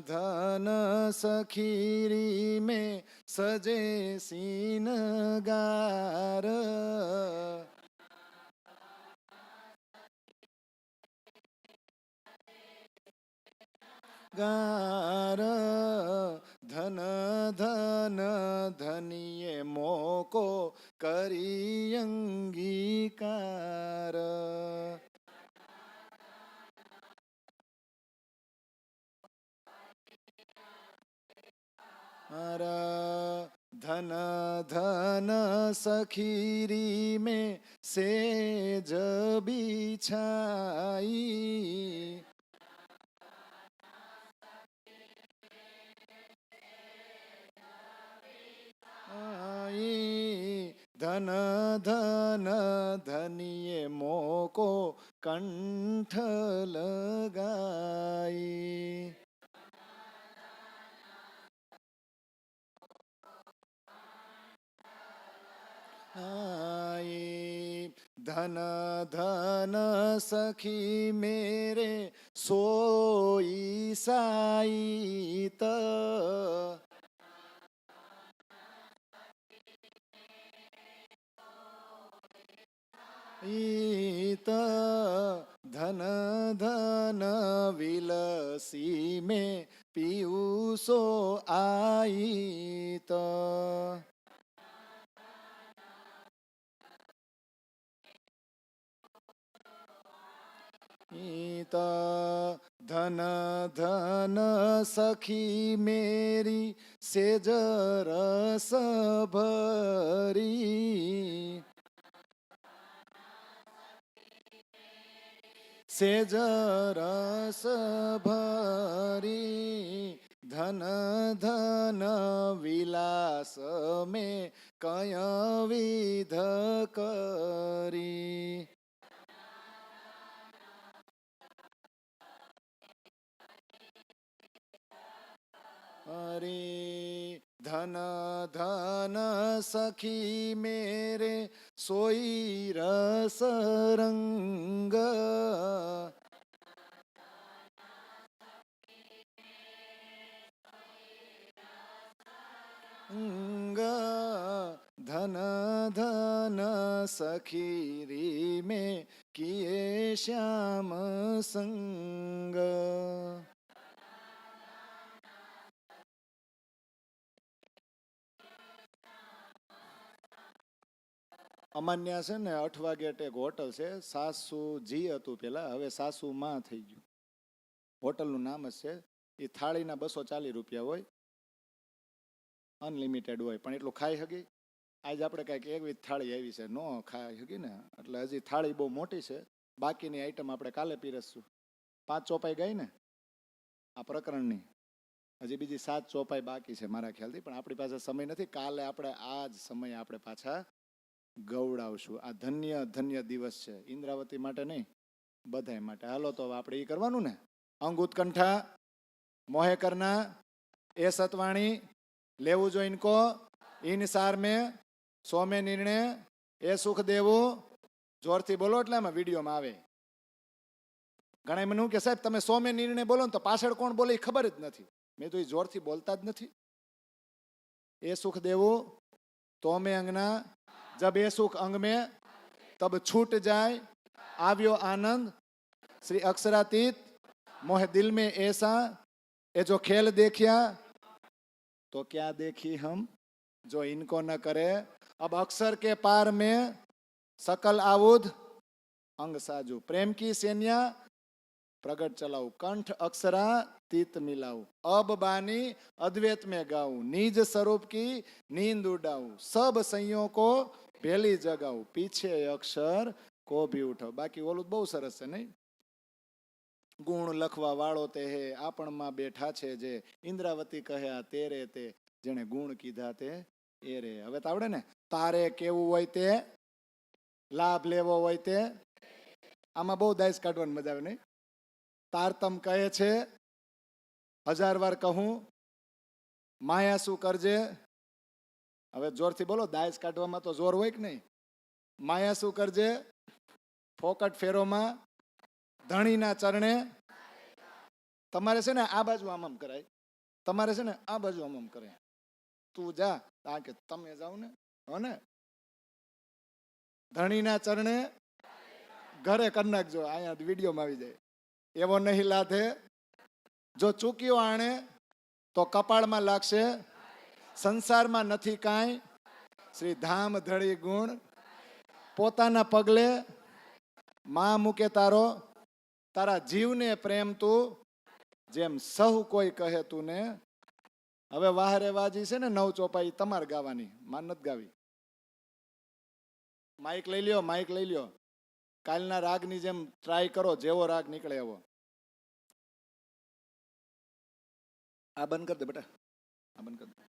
धन सखीरी में सजे सीनगार, गार धन धन धनिये मोको करी अंगीकार. धन धन सखीरी में सेज बिछाई, धन धन धनिये मोको कंठ लगाई. धन धन सखी मेरे सोई साईत, ईत धन धन विलसी में पीयूसो आईत. ईत ધન ધન સખી મેરી સેજ રસ ભરી, સેજ રસ ભરી, ધન ધન વિલાસ મેં કય વિધ કરી. અરે ધન ધન સખી મેરે સોઈ રસ રંગ, ધન ધન સખી રી મેં કિએ શ્યામ સંગ. અમાન્યા છે ને 8 વાગે એક હોટલ છે, સાસુજી હતું પેલા, હવે સાસુ માં થઈ ગયું. હોટલનું નામ જ છે. એ થાળીના 240 રૂપિયા હોય, અનલિમિટેડ હોય, પણ એટલું ખાઈ શકી. આજે આપણે કંઈક એવી થાળી આવી છે, નો ખાઈ શકી ને, એટલે હજી થાળી બહુ મોટી છે. બાકીની આઈટમ આપણે કાલે પીરસશું. 5 ચોપાઈ ગઈ ને આ પ્રકરણની, હજી બીજી 7 ચોપાઈ બાકી છે મારા ખ્યાલથી, પણ આપણી પાસે સમય નથી. કાલે આપણે આ જ સમય આપણે પાછા ગૌડાવશું. આ ધન્ય ધન્ય દિવસ છે, ઇન્દ્રાવતી માટે નહીં, બધાય માટે. હાલો તો આપણે એ કરવાનું ને, અંગ ઉત્કંઠા મોહે કરના એ સતવાણી લેવું જો ઇનકો ઇન સાર में 100 में નિર્ણય એ સુખ દેવું. જોરથી બોલો એટલે આમાં વિડીયોમાં આવે. ઘણા મને કે સાહેબ તમે 100 में નિર્ણય બોલો ને તો પાછળ કોણ બોલે એ ખબર જ નથી. મેં તો એ જોરથી બોલતા જ નથી. એ સુખ દેવું તો મેં અંગના, જબ એ સુખ અંગ में तब छूट जाए આવ્યો आनंद श्री अक्षरातीत मोहे दिल में ऐसा ये जो खेल देखिया तो क्या देखी हम जो इनको न करे. अब अक्षर के पार में सकल आउद अंग साजू प्रेम की सेनिया प्रगट चलाऊ कंठ अक्षरा तीत मिलाऊ अब बानी अद्वैत में गाऊं निज स्वरूप की नींद उड़ाऊं सब संयोग को भेली जगाऊं पीछे अक्षर को भी उठाओ. बाकी ओલું બહુ સરસ છે નહીં. ગુણ લખવા વાળો તે હે આપણમાં બેઠા છે જે, ઇન્દ્રાવતી કહ્યા તેરે તે જેને ગુણ કીધા તે એ રે. હવે તો આવડે ને, તારે કેવું હોય તે, લાભ લેવો હોય તે. આમાં બહુ દાઈસ કાઢવાની મજા આવે નહીં. તારતમ કહે છે 1000 વાર કહું માયા શું કરજે. હવે જોરથી બોલો, દાઈસ કાઢવામાં તો જોર હોય કે નહીં. માયા શું કરજે ફોકટ ફેરોમાં ધણીના ચરણે. તમારે છે ને આ બાજુ આમ કરાય, તમારે છે ને આ બાજુ આમ કરાય. તું જા આ કે તમે જાઓ ને, હો ને. ધણીના ચરણે ઘરે કરી નાખજો, અહીંયા વિડીયોમાં આવી જાય. એવો નહીં લાધે જો ચૂક્યો આણે તો કપાળમાં લાગશે. સંસારમાં નથી કાંઈ શ્રી ધામ ધડી ગુણ પોતાના પગલે માં મૂકે તારો. તારા જીવને પ્રેમ તું જેમ સહુ કોઈ કહે તું ને. હવે વાહરે વાજી છે ને 9 ચોપાઈ તમારે ગાવાની, માન નથી ગાવી. માઇક લઈ લ્યો, માઇક લઈ લ્યો. કાલના રાગની જેમ ટ્રાય કરો, જેવો રાગ નીકળે એવો. આ બંધ કર દે બેટા, આ બંધ કર દે.